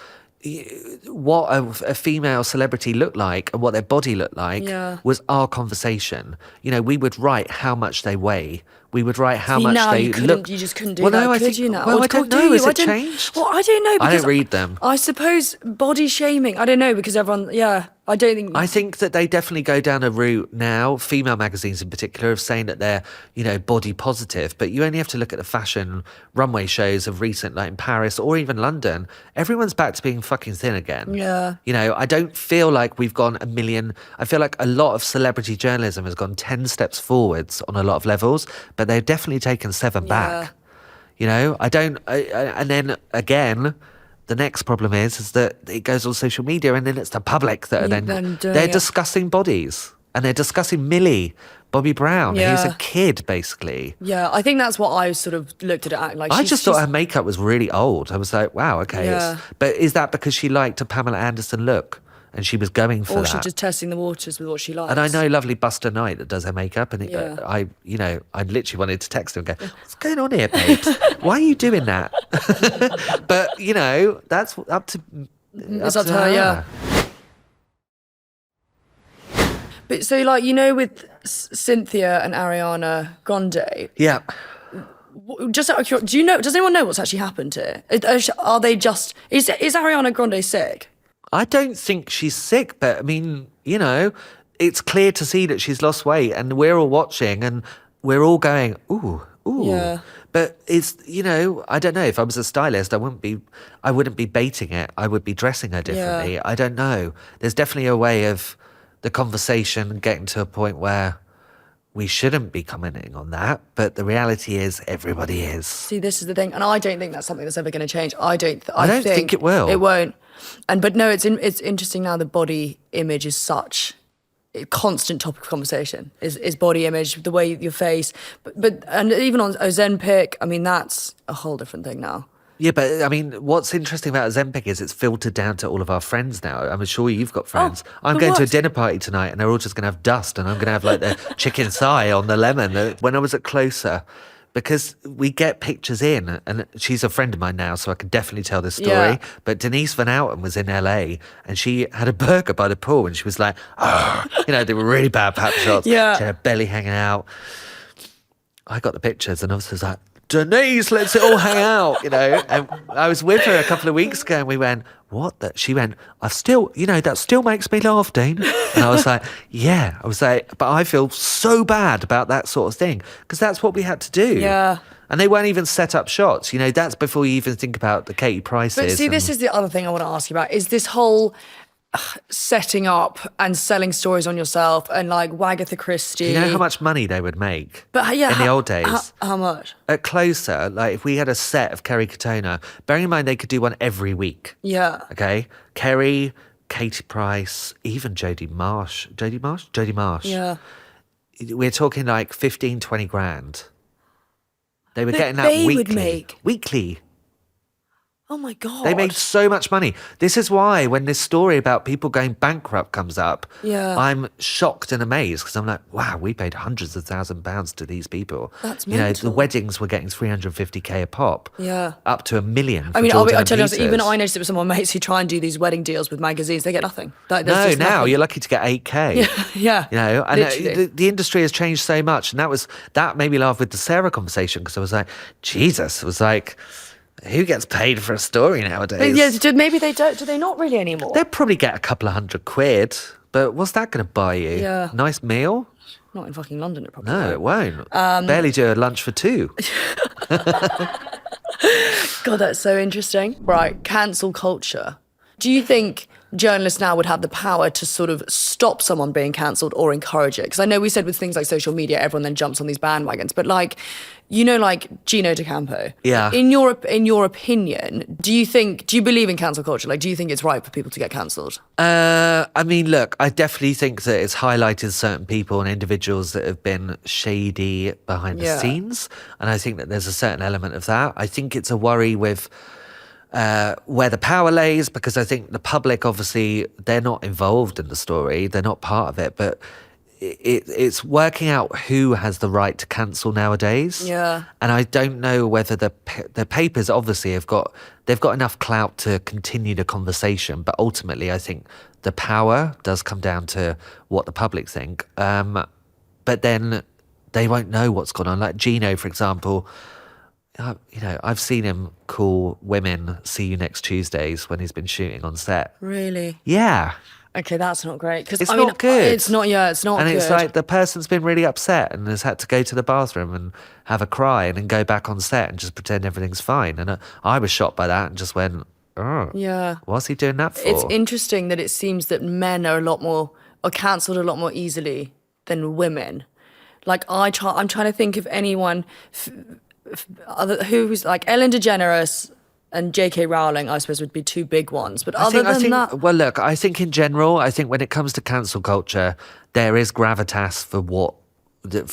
what a female celebrity looked like and what their body looked like was our conversation. We would write how much they weigh. We would write how much they look. You just couldn't do that, could you now? Well, I don't know. Has it changed? Well, I don't know. I don't read them. I suppose body shaming. I don't know, because everyone, I don't think... I think that they definitely go down a route now, female magazines in particular, of saying that they're, body positive. But you only have to look at the fashion runway shows of recent, like in Paris or even London. Everyone's back to being fucking thin again. Yeah. I don't feel like we've gone 1 million. I feel like a lot of celebrity journalism has gone 10 steps forwards on a lot of levels, but they've definitely taken 7 back. And then again... The next problem is that it goes on social media, and then it's the public that are they're discussing bodies, and they're discussing Millie Bobby Brown, who's a kid, basically. Yeah, I think that's what I sort of looked at it like. I just thought her makeup was really old. I was like, wow, okay. Yeah. But is that because she liked a Pamela Anderson look? And she was going for that. Or she's just testing the waters with what she likes. And I know lovely Buster Knight that does her makeup. And I literally wanted to text her and go, what's going on here, babes? Why are you doing that? But, that's up to It's up to her, yeah. But so, with Cynthia and Ariana Grande... Yeah. Just out of curiosity, does anyone know what's actually happened here? Are they just... Is Ariana Grande sick? I don't think she's sick, but I mean, it's clear to see that she's lost weight, and we're all watching and we're all going, ooh. Yeah. But it's, I don't know. If I was a stylist, I wouldn't be baiting it. I would be dressing her differently. Yeah. I don't know. There's definitely a way of the conversation getting to a point where we shouldn't be commenting on that, but the reality is everybody is. See, this is the thing, and I don't think that's something that's ever going to change. I don't think it will. It won't. But no, it's interesting now. The body image is such a constant topic of conversation. Is body image, the way your face, but and even on Ozempic, I mean, that's a whole different thing now. Yeah, but I mean, what's interesting about Ozempic is it's filtered down to all of our friends now. I'm sure you've got friends. I'm going to a dinner party tonight, and they're all just going to have dust, and I'm going to have like the chicken thigh on the lemon. When I was at Closer, because we get pictures in, and she's a friend of mine now, so I can definitely tell this story. Yeah. But Denise Van Outen was in LA, and she had a burger by the pool, and she was like, they were really bad pap shots. Yeah. She had her belly hanging out. I got the pictures, and I was like, Denise, let's all hang out, you know. And I was with her a couple of weeks ago and we went, what? She went, that still makes me laugh, Dean. And I was like, yeah. I was like, but I feel so bad about that sort of thing because that's what we had to do. Yeah. And they weren't even set up shots. You know, that's before you even think about the Katie Prices. But see, this is the other thing I want to ask you about, is this whole setting up and selling stories on yourself and like Wagatha Christie. You know how much money they would make in the old days? How much? At Closer, like if we had a set of Kerry Katona, bearing in mind they could do one every week. Yeah. Okay? Kerry, Katie Price, even Jodie Marsh. Jodie Marsh. Yeah. We're talking like 15, 20 grand. They were getting that they weekly. would make. Weekly. Oh my God. They made so much money. This is why when this story about people going bankrupt comes up, I'm shocked and amazed because I'm like, wow, we paid hundreds of £1,000s to these people. That's mental. mental. The weddings were getting 350k a pop. Yeah. Up to $1 million. I mean, Jordan I tell you, Peters. even I noticed it with some of my mates who try and do these wedding deals with magazines. They get nothing. Like, No, just now nothing. you're lucky to get 8k. Yeah. You know, and Literally. the industry has changed so much. And that made me laugh with the Sarah conversation because I was like, Jesus, it was like, who gets paid for a story nowadays? Yeah, maybe they don't. Do they not really anymore? They'll probably get a couple of £100, but what's that going to buy you? Yeah. Nice meal? Not in fucking London, it probably No, it won't. Barely do a lunch for two. God, that's so interesting. Right, cancel culture. Do you think journalists now would have the power to sort of stop someone being cancelled or encourage it? Because I know we said with things like social media, everyone then jumps on these bandwagons. But like, you know, like Gino D'Acampo. Yeah. In your opinion, do you believe in cancel culture? Like, do you think it's right for people to get cancelled? I mean, look, I definitely think that it's highlighted certain people and individuals that have been shady behind the scenes. And I think that there's a certain element of that. I think it's a worry with where the power lays, because I think the public, obviously, they're not involved in the story. They're not part of it. But it's working out who has the right to cancel nowadays. Yeah. And I don't know whether the papers obviously they've got enough clout to continue the conversation. But ultimately, I think the power does come down to what the public think. But then they won't know what's gone on. Like Gino, for example, you know, I've seen him call women "see you next Tuesdays" when he's been shooting on set. Really? Yeah. Okay, that's not great. Because It's not good. It's not. Yeah, it's not. And good. it's like the person's been really upset and has had to go to the bathroom and have a cry and then go back on set and just pretend everything's fine. And I was shocked by that and just went, oh, Yeah. what's he doing that for? It's interesting that it seems that men are cancelled a lot more easily than women. Like I'm trying to think of anyone who's like Ellen DeGeneres and J.K. Rowling, I suppose, would be two big ones. But other than that, well, look, I think in general, I think when it comes to cancel culture, there is gravitas for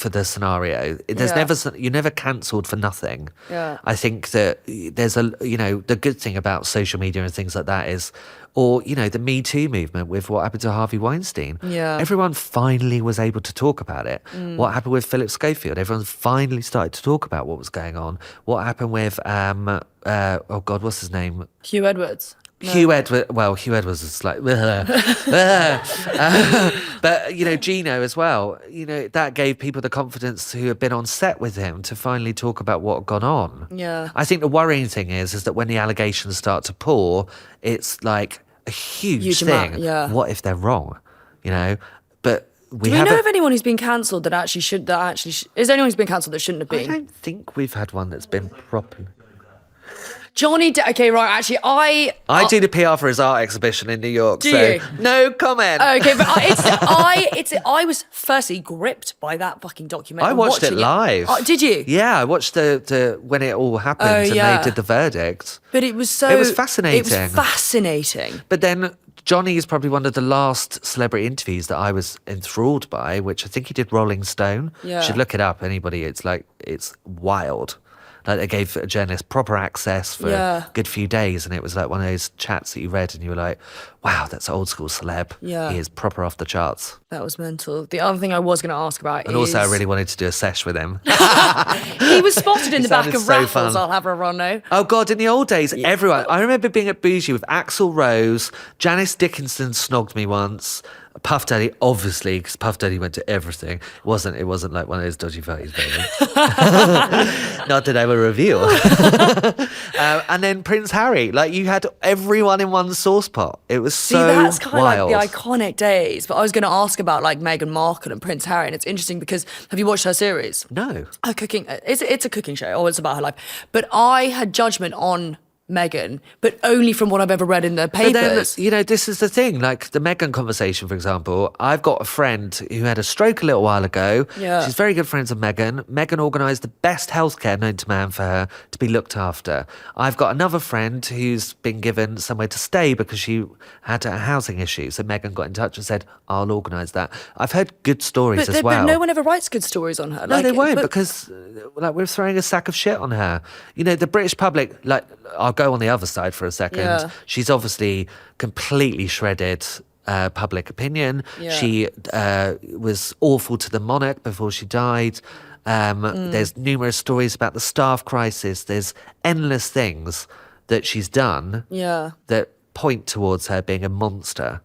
the scenario. You're never cancelled for nothing. Yeah. I think that there's the good thing about social media and things like that is, or, you know, the Me Too movement with what happened to Harvey Weinstein. Yeah. Everyone finally was able to talk about it. What happened with Philip Schofield? Everyone finally started to talk about what was going on. What happened with, oh God, what's his name? Hugh Edwards. No. Hugh Edwards is like, but, you know, Gino as well, you know, that gave people the confidence who had been on set with him to finally talk about what had gone on. Yeah. I think the worrying thing is that when the allegations start to pour, it's like a huge thing. amount, yeah. What if they're wrong? You know, but Do we know of anyone who's been cancelled is there anyone who's been cancelled that shouldn't have I been? don't think we've had one that's been properly. Okay, right, actually, I do the PR for his art exhibition in New York, Do so you? no comment. Okay, but I was firstly gripped by that fucking documentary. I watched it watching live. Did you? Yeah, I watched the when it all happened and yeah. they did the verdict. But it was fascinating. It was fascinating. But then Johnny is probably one of the last celebrity interviews that I was enthralled by, which I think he did Rolling Stone. Yeah. You should look it up, anybody. It's wild. Like they gave a journalist proper access for a good few days, and it was like one of those chats that you read and you were like, wow, that's old school celeb. Yeah. He is proper off the charts. That was mental. The other thing I was going to ask about And also I really wanted to do a sesh with him. He was spotted in the back sounded of so Raffles, fun. I'll have a run now. Oh God, in the old days, everyone. I remember being at Bougie with Axl Rose, Janice Dickinson snogged me once. Puff Daddy, obviously, because Puff Daddy went to everything. It wasn't like one of those dodgy photos, baby. Not that I will reveal. And then Prince Harry, like you had everyone in one sauce pot. It was so that's kind wild. of like the iconic days. But I was going to ask about like Meghan Markle and Prince Harry, and it's interesting because have you watched her series? No. Her cooking. It's a cooking show. Or it's about her life. But I had judgment on Meghan, but only from what I've ever read in the papers. But then, this is the thing, like the Meghan conversation, for example. I've got a friend who had a stroke a little while ago. Yeah. She's very good friends with Meghan. Meghan organised the best healthcare known to man for her to be looked after. I've got another friend who's been given somewhere to stay because she had a housing issue. So Meghan got in touch and said, I'll organise that. I've heard good stories as well. But no one ever writes good stories on her. No, they won't because like we're throwing a sack of shit on her. The British public, like, I'll go on the other side for a second. Yeah. She's obviously completely shredded public opinion. Yeah. She was awful to the monarch before she died. There's numerous stories about the staff crisis. There's endless things that she's done that point towards her being a monster.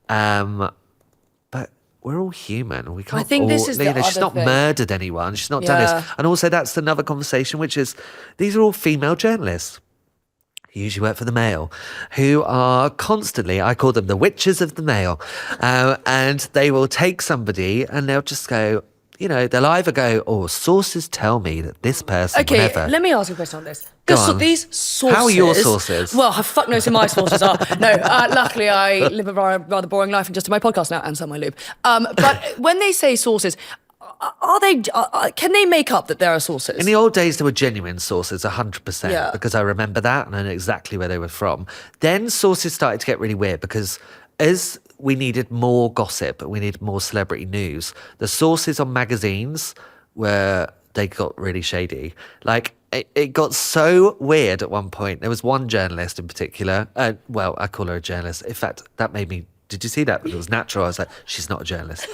But we're all human. We can't. I think this is the she's other not thing. murdered anyone. She's not done this. And also, that's another conversation, which is these are all female journalists who usually work for the Mail, who are constantly, I call them the witches of the Mail, and they will take somebody and they'll just go, they'll either go, oh, sources tell me that this person, Okay, whatever. let me ask you a question on this. Go on. These sources... How are your sources? Well, fuck knows who my sources are. No, luckily I live a rather boring life and just do my podcast now and sell my lube. But when they say sources, are they? Can they make up that there are sources? In the old days, there were genuine sources, 100%, Yeah. because I remember that and I know exactly where they were from. Then sources started to get really weird because as we needed more gossip, we needed more celebrity news, the sources on magazines they got really shady. Like, it got so weird at one point. There was one journalist in particular. Well, I call her a journalist. In fact, that made me... Did you see that? It was natural. I was like, she's not a journalist.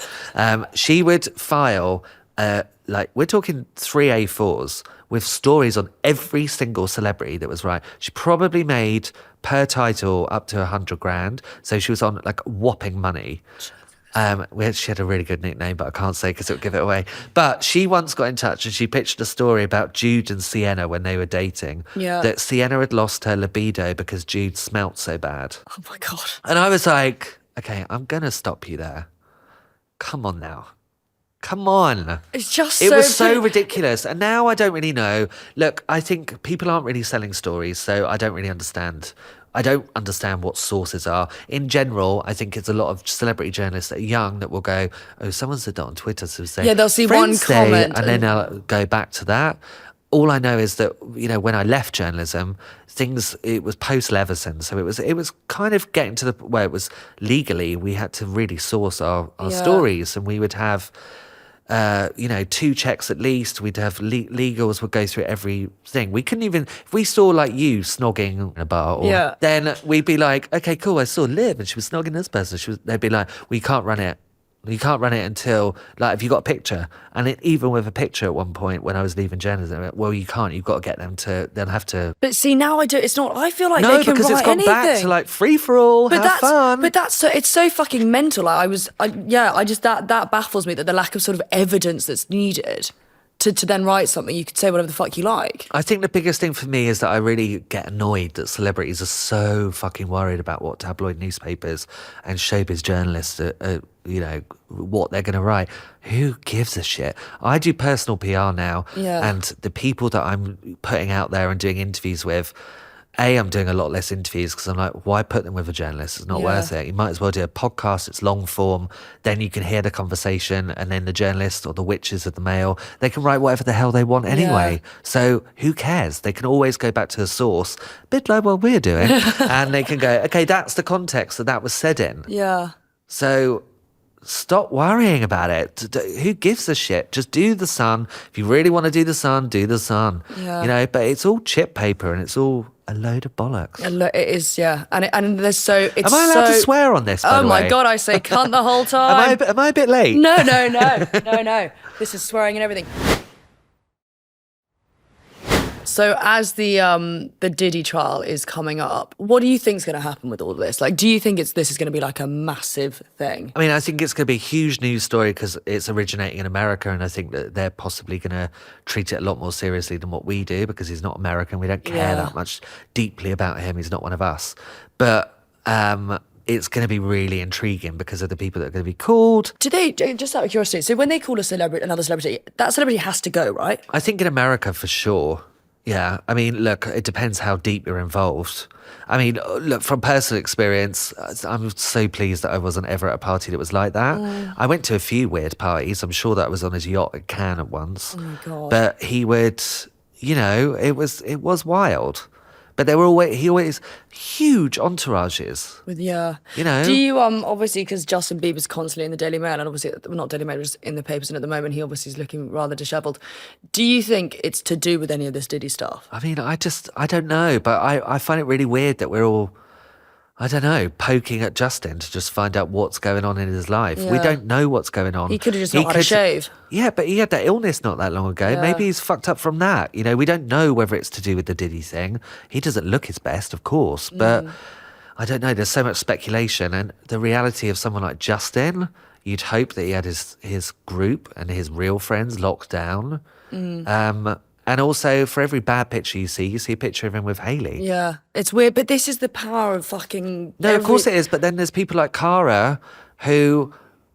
She would file, we're talking 3 A4s with stories on every single celebrity that was right. She probably made per title up to 100 grand. So she was on like whopping money. She had a really good nickname, but I can't say because it'll give it away. But she once got in touch and she pitched a story about Jude and Sienna when they were dating. Yeah. That Sienna had lost her libido because Jude smelt so bad. Oh my God. And I was like, okay, I'm going to stop you there. Come on now. Come on. It's just It was so ridiculous. And now I don't really know. Look, I think people aren't really selling stories, so I don't really understand. I don't understand what sources are. In general, I think it's a lot of celebrity journalists that are young that will go, oh, someone said that on Twitter. So say, yeah, they'll see one Friends Day, comment. and then they'll go back to that. All I know is that, when I left journalism, it was post-Leveson. So it was kind of getting to the where it was legally, we had to really source our stories, and we would have... 2 checks at least. We'd have legals would go through everything. We couldn't even, if we saw like you snogging in a bar, then we'd be like, okay, cool, I saw Liv and she was snogging this person. They'd be like, well, you can't run it. You can't run it until, like, if you got a picture. And even with a picture at one point when I was leaving journalism, I went, well, you can't. You've got to get them to, they'll have to. But see, now I do. It's not. I feel like no, they can because write it's gone anything. back to like free for all, have fun. But that's so. It's so fucking mental. Like, that baffles me that the lack of sort of evidence that's needed to then write something. You could say whatever the fuck you like. I think the biggest thing for me is that I really get annoyed that celebrities are so fucking worried about what tabloid newspapers and showbiz journalists are what they're going to write. Who gives a shit? I do personal PR now, and the people that I'm putting out there and doing interviews with, I'm doing a lot less interviews because I'm like, why put them with a journalist? It's not worth it. You might as well do a podcast. It's long form. Then you can hear the conversation, and then the journalist or the witches of the Mail, they can write whatever the hell they want anyway. So who cares? They can always go back to the source, a bit like what we're doing, and they can go, okay, that's the context that was said in. Yeah. So stop worrying about it. Who gives a shit? Just do the Sun. If you really want to do the Sun, do the Sun. Yeah. But it's all chip paper and it's all a load of bollocks. It is, yeah. And there's so... It's Am I allowed to swear on this, by the way? Oh my God, I say cunt the whole time. Am I a bit late? No. This is swearing and everything. So as the Diddy trial is coming up, what do you think is going to happen with all of this? Like, do you think this is going to be like a massive thing? I mean, I think it's going to be a huge news story because it's originating in America, and I think that they're possibly going to treat it a lot more seriously than what we do because he's not American. We don't care that much deeply about him. He's not one of us. But it's going to be really intriguing because of the people that are going to be called. Do they, just out of curiosity, so when they call another celebrity, that celebrity has to go, right? I think in America for sure. Yeah. I mean, look, it depends how deep you're involved. I mean, look, from personal experience, I'm so pleased that I wasn't ever at a party that was like that. I went to a few weird parties. I'm sure that I was on his yacht at Cannes at once. Oh my God. But he would, it was wild. But he always huge entourages. Do you obviously, because Justin Bieber's constantly in the Daily Mail, and obviously well, not Daily Mail, just in the papers, and at the moment he obviously is looking rather dishevelled. Do you think it's to do with any of this Diddy stuff? I mean, I don't know, but I find it really weird that we're all, I don't know, poking at Justin to just find out what's going on in his life. We don't know what's going on. He could have just not had a shave. Yeah, but he had that illness not that long ago. Yeah. Maybe he's fucked up from that. We don't know whether it's to do with the Diddy thing. He doesn't look his best, of course, but I don't know. There's so much speculation, and the reality of someone like Justin, you'd hope that he had his group and his real friends locked down. And also, for every bad picture you see a picture of him with Hailey. Yeah, it's weird, but this is the power of fucking... No, of course it is, but then there's people like Cara who,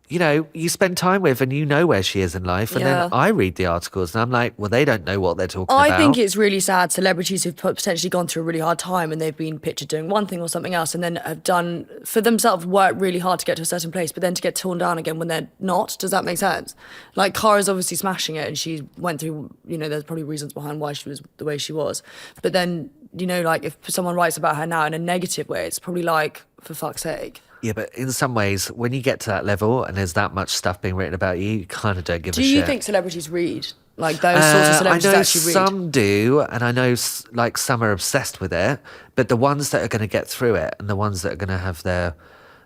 you spend time with and you know where she is in life. And then I read the articles and I'm like, well, they don't know what they're talking about. I think it's really sad, celebrities who've potentially gone through a really hard time and they've been pictured doing one thing or something else and then have done, for themselves, worked really hard to get to a certain place, but then to get torn down again when they're not. Does that make sense? Like, Cara's obviously smashing it and she went through, there's probably reasons behind why she was the way she was. But then, like, if someone writes about her now in a negative way, it's probably like, for fuck's sake. Yeah, but in some ways, when you get to that level and there's that much stuff being written about you, you kind of don't give a shit. Do you think celebrities read? Like, those sorts of celebrities actually read? I know some do, and I know, like, some are obsessed with it, but the ones that are going to get through it and the ones that are going to have their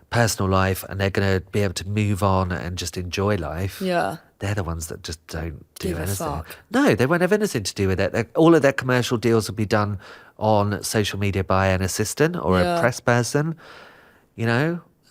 personal life and they're going to be able to move on and just enjoy life, they're the ones that just don't do anything. Fuck. No, they won't have anything to do with it. All of their commercial deals will be done on social media by an assistant or a press person.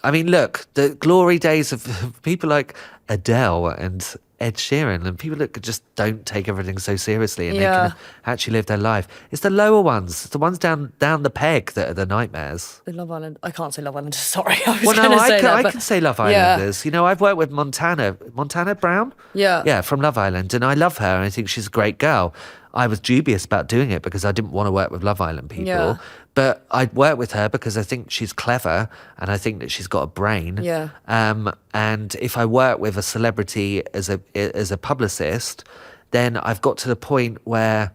I mean, look, the glory days of people like Adele and Ed Sheeran and people that just don't take everything so seriously and they can actually live their life. It's the lower ones, it's the ones down the peg that are the nightmares. The Love Island. I can't say Love Islanders, sorry. I can say Love Islanders. I've worked with Montana Brown. Yeah, from Love Island, and I love her and I think she's a great girl. I was dubious about doing it because I didn't want to work with Love Island people. But I'd work with her because I think she's clever and I think that she's got a brain. And if I work with a celebrity as a publicist, then I've got to the point where,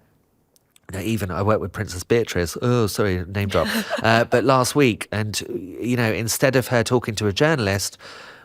even I worked with Princess Beatrice. Oh, sorry, name drop. But last week, and instead of her talking to a journalist,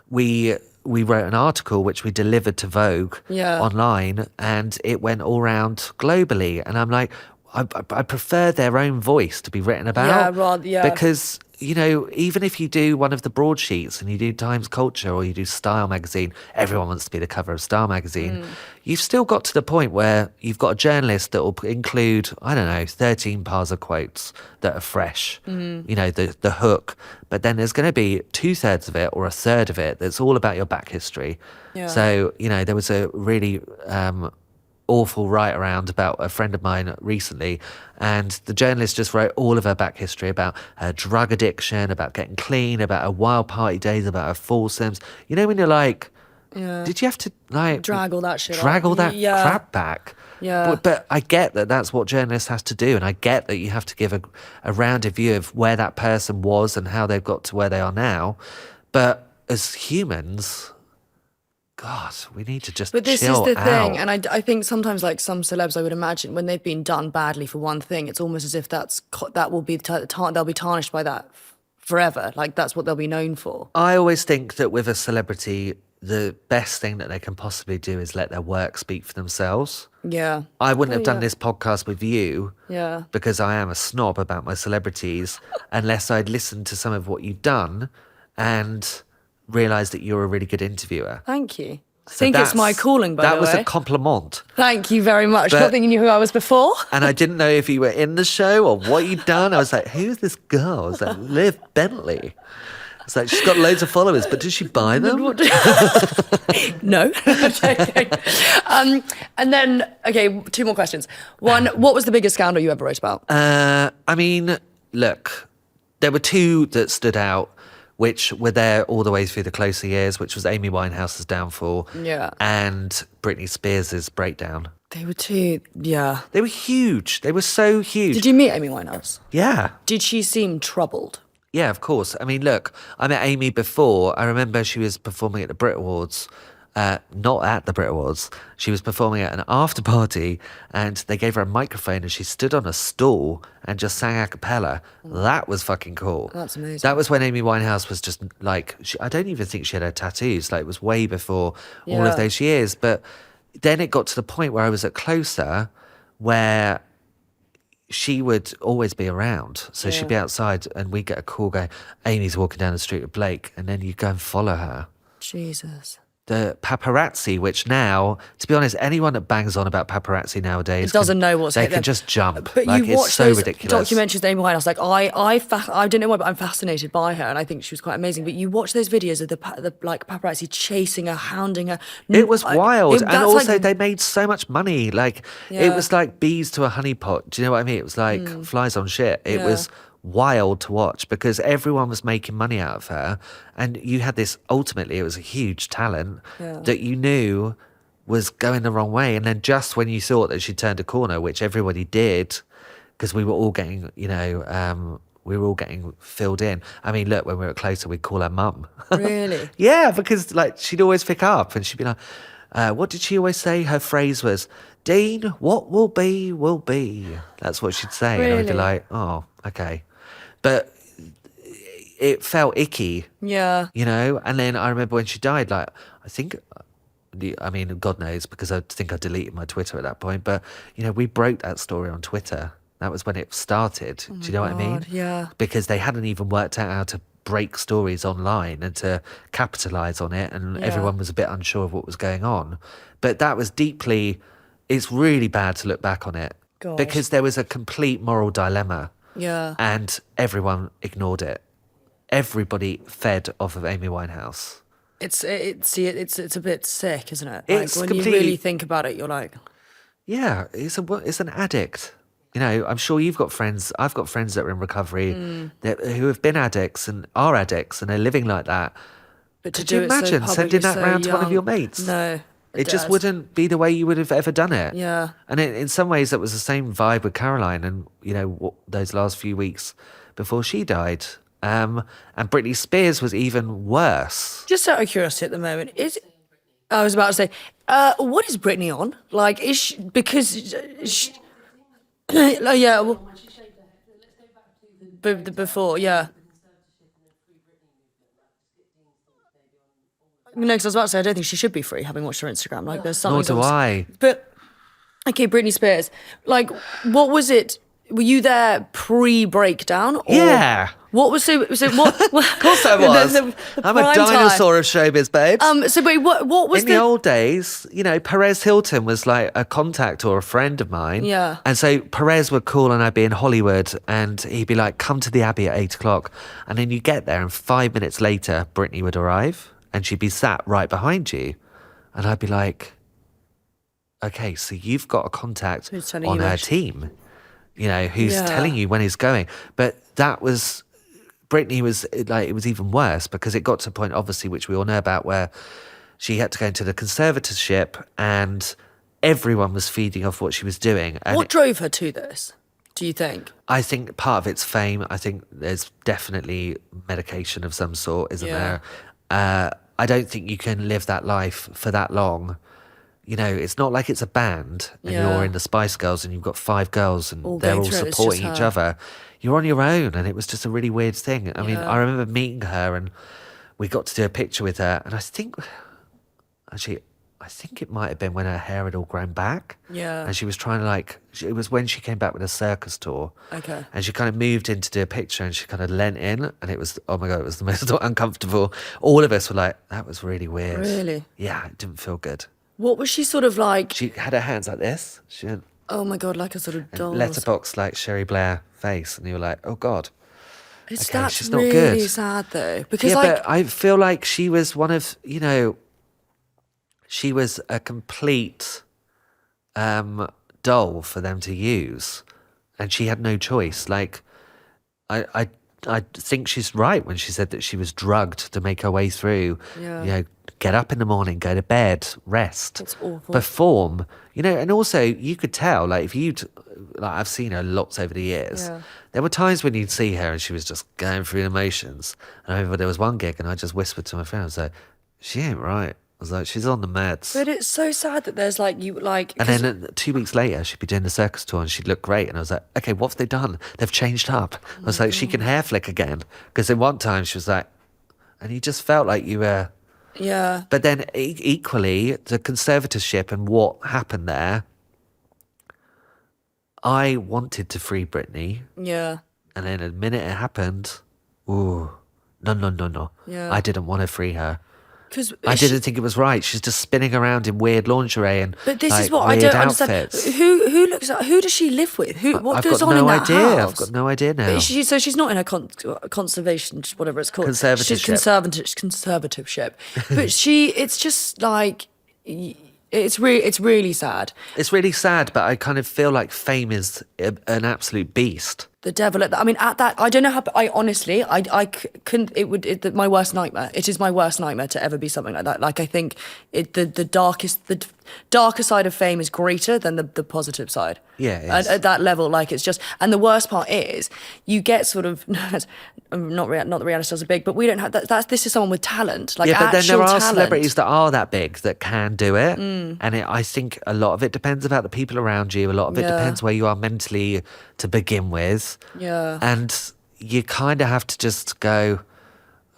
we wrote an article which we delivered to Vogue online, and it went all around globally. And I'm like, I prefer their own voice to be written about. Because, even if you do one of the broadsheets and you do Times Culture or you do Style magazine, everyone wants to be the cover of Style magazine. You've still got to the point where you've got a journalist that will include, 13 parts of quotes that are fresh, the hook. But then there's going to be 2/3 of it or a third of it that's all about your back history. So, there was a really awful write around about a friend of mine recently, and the journalist just wrote all of her back history about her drug addiction, about getting clean, about her wild party days, about her foursomes. When you're like, did you have to drag all that shit crap back? But I get that that's what journalists have to do, and I get that you have to give a rounded view of where that person was and how they've got to where they are now. But as humans, God, we need to just chill out. But this is the thing, and I think sometimes, like, some celebs, I would imagine, when they've been done badly for one thing, it's almost as if that will be they'll be tarnished by that forever. Like, that's what they'll be known for. I always think that with a celebrity, the best thing that they can possibly do is let their work speak for themselves. I wouldn't have done this podcast with you because I am a snob about my celebrities unless I'd listened to some of what you've done and realised that you're a really good interviewer. Thank you. I think it's my calling, by the way. That was a compliment. Thank you very much. But- Not that you knew who I was before. And I didn't know if you were in the show or what you'd done. I was like, who's this girl? I was like, Liv Bentley. It's like, she's got loads of followers, but did she buy them? No. I'm joking. And then, okay, 2 more questions. One, what was the biggest scandal you ever wrote about? I mean, look, there were 2 that stood out, which were there all the way through the closer years, which was Amy Winehouse's downfall and Britney Spears' breakdown. They were 2, yeah. They were huge. They were so huge. Did you meet Amy Winehouse? Yeah. Did she seem troubled? Yeah, of course. I mean, look, I met Amy before. I remember she was performing at the Brit Awards. Not at the Brit Awards. She was performing at an after party and they gave her a microphone and she stood on a stool and just sang a cappella. That was fucking cool. That's amazing. That was when Amy Winehouse was just like, I don't even think she had her tattoos. Like, it was way before all of those years. But then it got to the point where I was at Closer where she would always be around. So she'd be outside and we'd get a call going, Amy's walking down the street with Blake, and then you go and follow her. Jesus. The Paparazzi, which now, to be honest, anyone that bangs on about paparazzi nowadays doesn't know what's they hit can them. just jump. But like, you it's watch so those ridiculous. documentaries of Amy Winehouse. Like I don't know why, but I'm fascinated by her, and I think she was quite amazing. But you watch those videos of the like paparazzi chasing her, hounding her. It was wild, and that's also like, they made so much money. Like it was like bees to a honeypot. Do you know what I mean? It was like flies on shit. It was wild to watch because everyone was making money out of her, and you had this. Ultimately, it was a huge talent that you knew was going the wrong way, and then just when you thought that she turned a corner, which everybody did, because we were all getting, we were all getting filled in. I mean, look, when we were closer, we'd call her mum. Really? Yeah, because like she'd always pick up and she'd be like, what did she always say? Her phrase was, Dean, what will be, will be. That's what she'd say. Really? And I'd be like, oh, okay. But it felt icky. Yeah. You know? And then I remember when she died, like, I mean, God knows, because I think I deleted my Twitter at that point. But, we broke that story on Twitter. That was when it started. Do you know what I mean? Yeah. Because they hadn't even worked out how to break stories online and to capitalise on it. And everyone was a bit unsure of what was going on. But that was it's really bad to look back on it. God. Because there was a complete moral dilemma. Yeah. And everyone ignored it. Everybody fed off of Amy Winehouse. It's a bit sick, isn't it? It's like when you really think about it, you're like, yeah, it's an addict. I'm sure you've got friends. I've got friends that are in recovery who have been addicts and are addicts and are living like that. but Could you imagine sending that round to one of your mates? No. It just wouldn't be the way you would have ever done it. Yeah. And in some ways, that was the same vibe with Caroline and, those last few weeks before she died. And Britney Spears was even worse. Just out of curiosity at the moment, I was about to say, what is Britney on? Like, is she, because she, oh, yeah, well, before, yeah. No, because I was about to say, I don't think she should be free, having watched her Instagram. Like, there's something. Nor do I. But, okay, Britney Spears. Like, what was it? Were you there pre-breakdown? Or Yeah. What was so what? Of course I was. The I'm a prime dinosaur of showbiz, babes. time. So wait, what was in the old days, Perez Hilton was like a contact or a friend of mine. Yeah. And so Perez would call and I'd be in Hollywood and he'd be like, come to the Abbey at 8:00. And then you get there and 5 minutes later, Britney would arrive and she'd be sat right behind you. And I'd be like, okay, so you've got a contact on her team, who's telling you when he's going. But Britney was like, it was even worse because it got to a point, obviously, which we all know about, where she had to go into the conservatorship and everyone was feeding off what she was doing. And What drove her to this, do you think? I think part of it's fame. I think there's definitely medication of some sort, isn't there? I don't think you can live that life for that long. It's not like it's a band and you're in the Spice Girls and you've got 5 girls and they're all supporting each other. You're on your own, and it was just a really weird thing. I mean, I remember meeting her and we got to do a picture with her, and I think, actually, I think it might have been when her hair had all grown back. Yeah. And she was trying to it was when she came back with a circus tour. Okay. And she kind of moved in to do a picture and she kind of leant in and it was, oh my God, it was the most uncomfortable. All of us were like, that was really weird. Really? Yeah, it didn't feel good. What was she sort of like? She had her hands like this. She had Oh my God, like a sort of doll. letterbox like Sherry Blair face. And you were like, oh God. It's Okay, that's she's not really good. sad though, because Yeah, like but I feel like she was one of, she was a complete doll for them to use. And she had no choice. Like, I think she's right when she said that she was drugged to make her way through. Yeah. Get up in the morning, go to bed, rest, It's awful. perform. And also you could tell, like if I've seen her lots over the years. Yeah. There were times when you'd see her and she was just going through the emotions. And I remember there was one gig and I just whispered to my friend, I was like, she ain't right. I was like, she's on the meds. But it's so sad that there's like And then 2 weeks later, she'd be doing the circus tour and she'd look great. And I was like, okay, what have they done? They've changed up. I was like, she can hair flick again. Because in one time she was like, and you just felt like you were. yeah. But then equally, the conservatorship and what happened there, I wanted to free Britney. Yeah. And then the minute it happened, ooh, no. Yeah. I didn't want to free her. Because I didn't think it was right. She's just spinning around in weird lingerie and But this like, is what I weird don't understand. outfits. Who looks at who does she live with? What I've goes got on no in that idea. house? I've got no idea now. So she's not in her conservation, whatever it's called. Conservatorship. She's conservatorship. But it's just like, it's really sad. It's really sad, but I kind of feel like fame is an absolute beast. The devil at that. I mean, at that, I don't know how. I honestly, I couldn't. My worst nightmare. It is my worst nightmare to ever be something like that. Like I think the darker side of fame is greater than the positive side. Yeah, it is. At that level, like it's just. And the worst part is, you get sort of not the reality stars are big, but we don't have that. This is someone with talent. Like Yeah, but then there are talent. celebrities that are that big that can do it. And I think a lot of it depends about the people around you. A lot of it Yeah. depends where you are mentally to begin with. Yeah. And you kind of have to just go,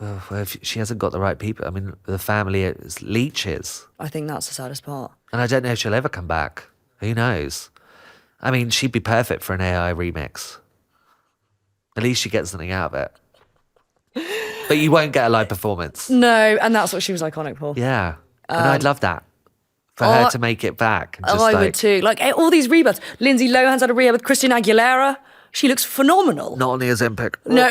oh, well, if she hasn't got the right people. I mean, the family is leeches. I think that's the saddest part. And I don't know if she'll ever come back. Who knows? I mean, she'd be perfect for an AI remix. At least she gets something out of it. But you won't get a live performance. No, and that's what she was iconic for. Yeah. And I'd love that. For her to make it back. And just I would too. Like all these rebirths. Lindsay Lohan's had a rehab with Christina Aguilera. She looks phenomenal. Not on the Ozempic. No.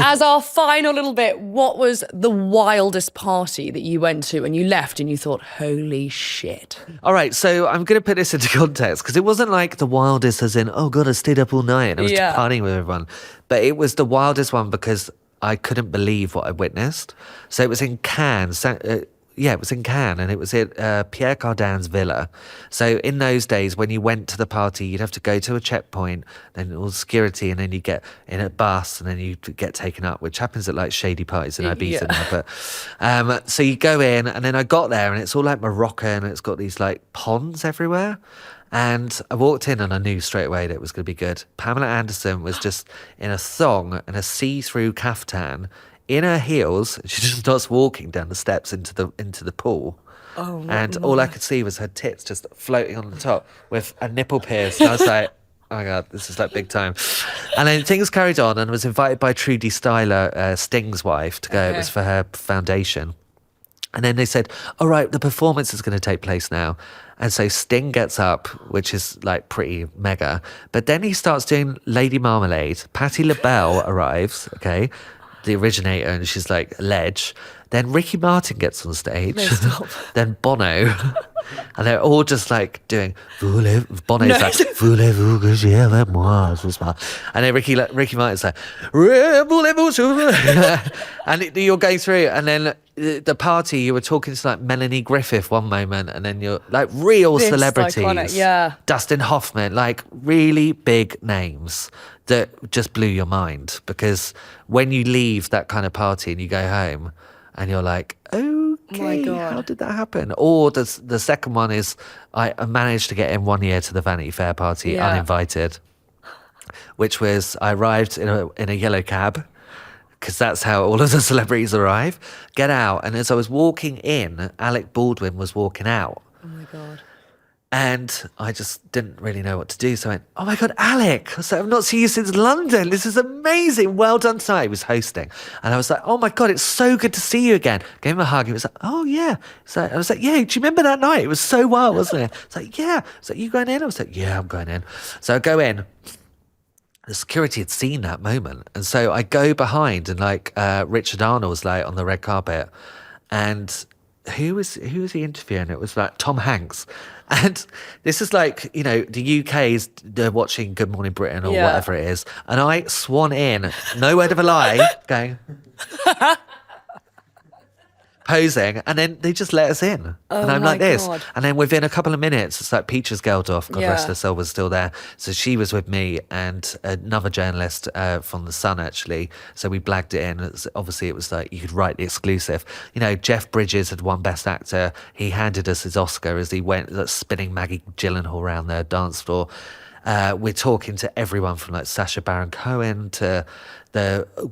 As our final little bit, what was the wildest party that you went to and you left and you thought, holy shit? All right, so I'm going to put this into context because it wasn't like the wildest as in, oh God, I stayed up all night and I was Yeah. partying with everyone. But it was the wildest one because I couldn't believe what I witnessed. So it was in Cannes. It was in Cannes and it was at Pierre Cardin's villa. So in those days, when you went to the party, you'd have to go to a checkpoint, then all security, and then you get in a bus and then you get taken up, which happens at like shady parties in Ibiza Yeah. now. But so you go in and then I got there and it's all like Moroccan and it's got these like ponds everywhere. And I walked in and I knew straight away that it was going to be good. Pamela Anderson was just in a thong and a see-through caftan in her heels. She just starts walking down the steps into the pool. Oh, and all I could see was her tits just floating on the top with a nipple pierced. And I was like, oh my God, this is like big time. And then things carried on and was invited by Trudy Styler, Sting's wife, to go. It was for her foundation. And then they said, all right, the performance is going to take place now. And so Sting gets up, which is like pretty mega. But then he starts doing Lady Marmalade. Patti LaBelle arrives, okay, the originator, and she's like, Ledge. Then Ricky Martin gets on stage. No, stop. Then Bono. And they're all just like doing, Bono's No. like, voulez-vous que j'aie avec moi ce soir? And then Ricky Martin's like, and you're going through, and then the party, you were talking to like Melanie Griffith one moment, and then you're like real This celebrities. iconic, yeah. Dustin Hoffman, like really big names that just blew your mind. Because when you leave that kind of party and you go home, and you're like, okay, God. how did that happen? Or the second one is, I managed to get in 1 year to the Vanity Fair party, Yeah. uninvited, which was, I arrived in a yellow cab, because that's how all of the celebrities arrive. Get out. And as I was walking in, Alec Baldwin was walking out. Oh my God. And I just didn't really know what to do. So I went, oh my God, Alec. I was like, I've not seen you since London. This is amazing. Well done tonight. He was hosting. And I was like, oh my God, it's so good to see you again. Gave him a hug. He was like, oh yeah. So I was like, yeah, do you remember that night? It was so wild, wasn't it? It's like, yeah. It's like, you going in? I was like, yeah, I'm going in. So I go in. The security had seen that moment. And so I go behind and like Richard Arnold's like on the red carpet. And who was he interviewing? It was like Tom Hanks. And this is like, you know, the UK's they're watching Good Morning Britain or whatever it is. And I swan in, no word of a lie, going, posing, and then they just let us in. And I'm like this. God. And then within a couple of minutes, it's like Peaches Geldof, God rest Yeah. her soul, was still there. So she was with me and another journalist from The Sun, actually. So we blagged it in. Obviously, it was like you could write the exclusive. You know, Jeff Bridges had won Best Actor. He handed us his Oscar as he went spinning Maggie Gyllenhaal around the dance floor. We're talking to everyone from like Sacha Baron Cohen to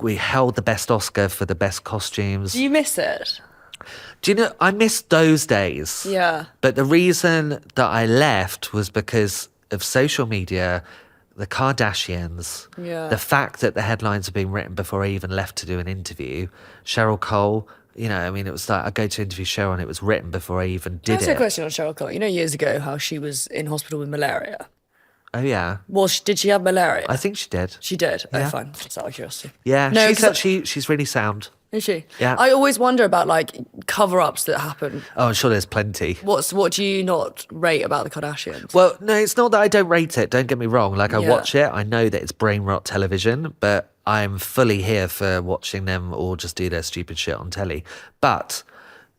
we held the best Oscar for the best costumes. Do you miss it? Do you know, I miss those days. Yeah. But the reason that I left was because of social media, the Kardashians, the fact that the headlines had been written before I even left to do an interview. Cheryl Cole, you know, I mean, it was like I go to interview Cheryl and it was written before I even did That's it. a question on Cheryl Cole. You know, years ago, how she was in hospital with malaria. Oh, yeah. Well, did she have malaria? I think she did. She did. Oh, Yeah. fine. Just out of curiosity. Yeah, No, she's really sound. Is she? Yeah. I always wonder about like cover-ups that happen. Oh, I'm sure there's plenty. What do you not rate about the Kardashians? Well, no, it's not that I don't rate it. Don't get me wrong. Like, I Yeah. watch it. I know that it's brain rot television, but I'm fully here for watching them all just do their stupid shit on telly. But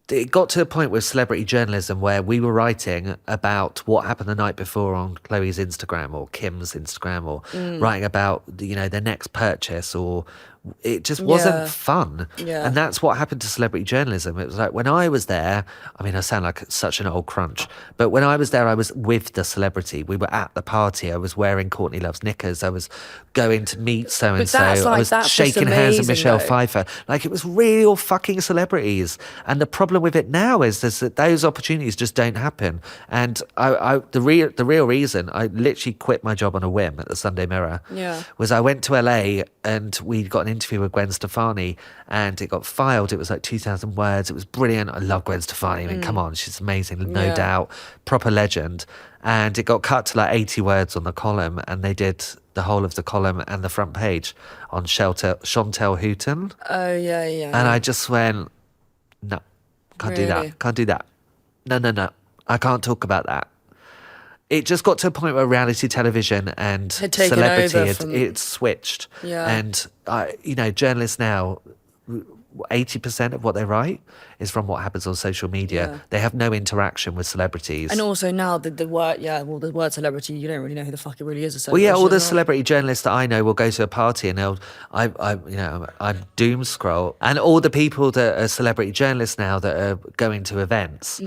it got to a point with celebrity journalism where we were writing about what happened the night before on Chloe's Instagram or Kim's Instagram or writing about, you know, their next purchase, or it just wasn't Yeah. fun. Yeah. And that's what happened to celebrity journalism. It was like when I was there, I mean, I sound like such an old crunch, but when I was there, I was with the celebrity. We were at the party. I was wearing Courtney Love's knickers. I was going to meet so-and-so. that's I was just shaking hands with amazing, Michelle though. Pfeiffer. Like, it was real fucking celebrities. And the problem with it now is that those opportunities just don't happen. And the real reason I literally quit my job on a whim at the Sunday Mirror was I went to LA and we got an interview with Gwen Stefani and it got filed. It was like 2,000 words. It was brilliant. I love Gwen Stefani. I mean, come on, she's amazing, no doubt. Proper legend. And it got cut to like 80 words on the column, and they did the whole of the column and the front page on Chantel Hooton. Oh, yeah. And I just went, no, can't do Really? that. Can't do that. No. I can't talk about that. It just got to a point where reality television and Had taken celebrity over had from- it switched. Yeah. And you know, journalists now, 80% of what they write is from what happens on social media. Yeah. They have no interaction with celebrities. And also now the word celebrity, you don't really know who the fuck it really is. Well, yeah, all the as well. celebrity journalists that I know will go to a party and I'm doom scroll, and all the people that are celebrity journalists now that are going to events,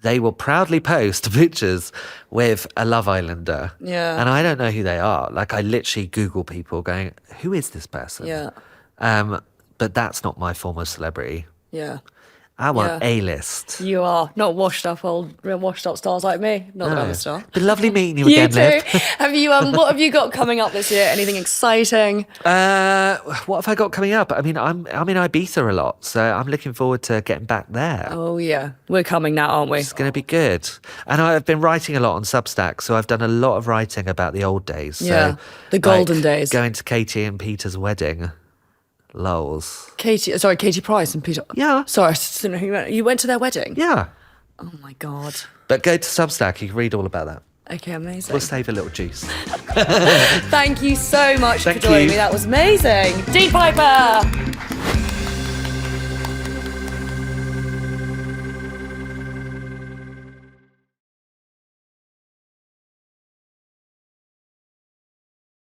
they will proudly post pictures with a Love Islander. Yeah. And I don't know who they are. Like, I literally Google people going, who is this person? Yeah. But that's not my form of celebrity. Yeah. I want Yeah. A-list. You are not washed up stars like me. Not that I'm a star. Been lovely meeting you You again, too. Liv. Have you? What have you got coming up this year? Anything exciting? What have I got coming up? I mean, I'm in Ibiza a lot, so I'm looking forward to getting back there. Oh yeah, we're coming now, aren't we? It's going to be good. And I've been writing a lot on Substack, so I've done a lot of writing about the old days. Yeah, so, the golden days. Going to Katie and Peter's wedding. Lols. Katie Price and Peter. Yeah. Sorry, I just didn't know who you went. You went to their wedding? Yeah. Oh my god. But go to Substack, you can read all about that. Okay, amazing. We'll save a little juice. Thank you so much Thank for joining you. me. That was amazing. Deep Piper.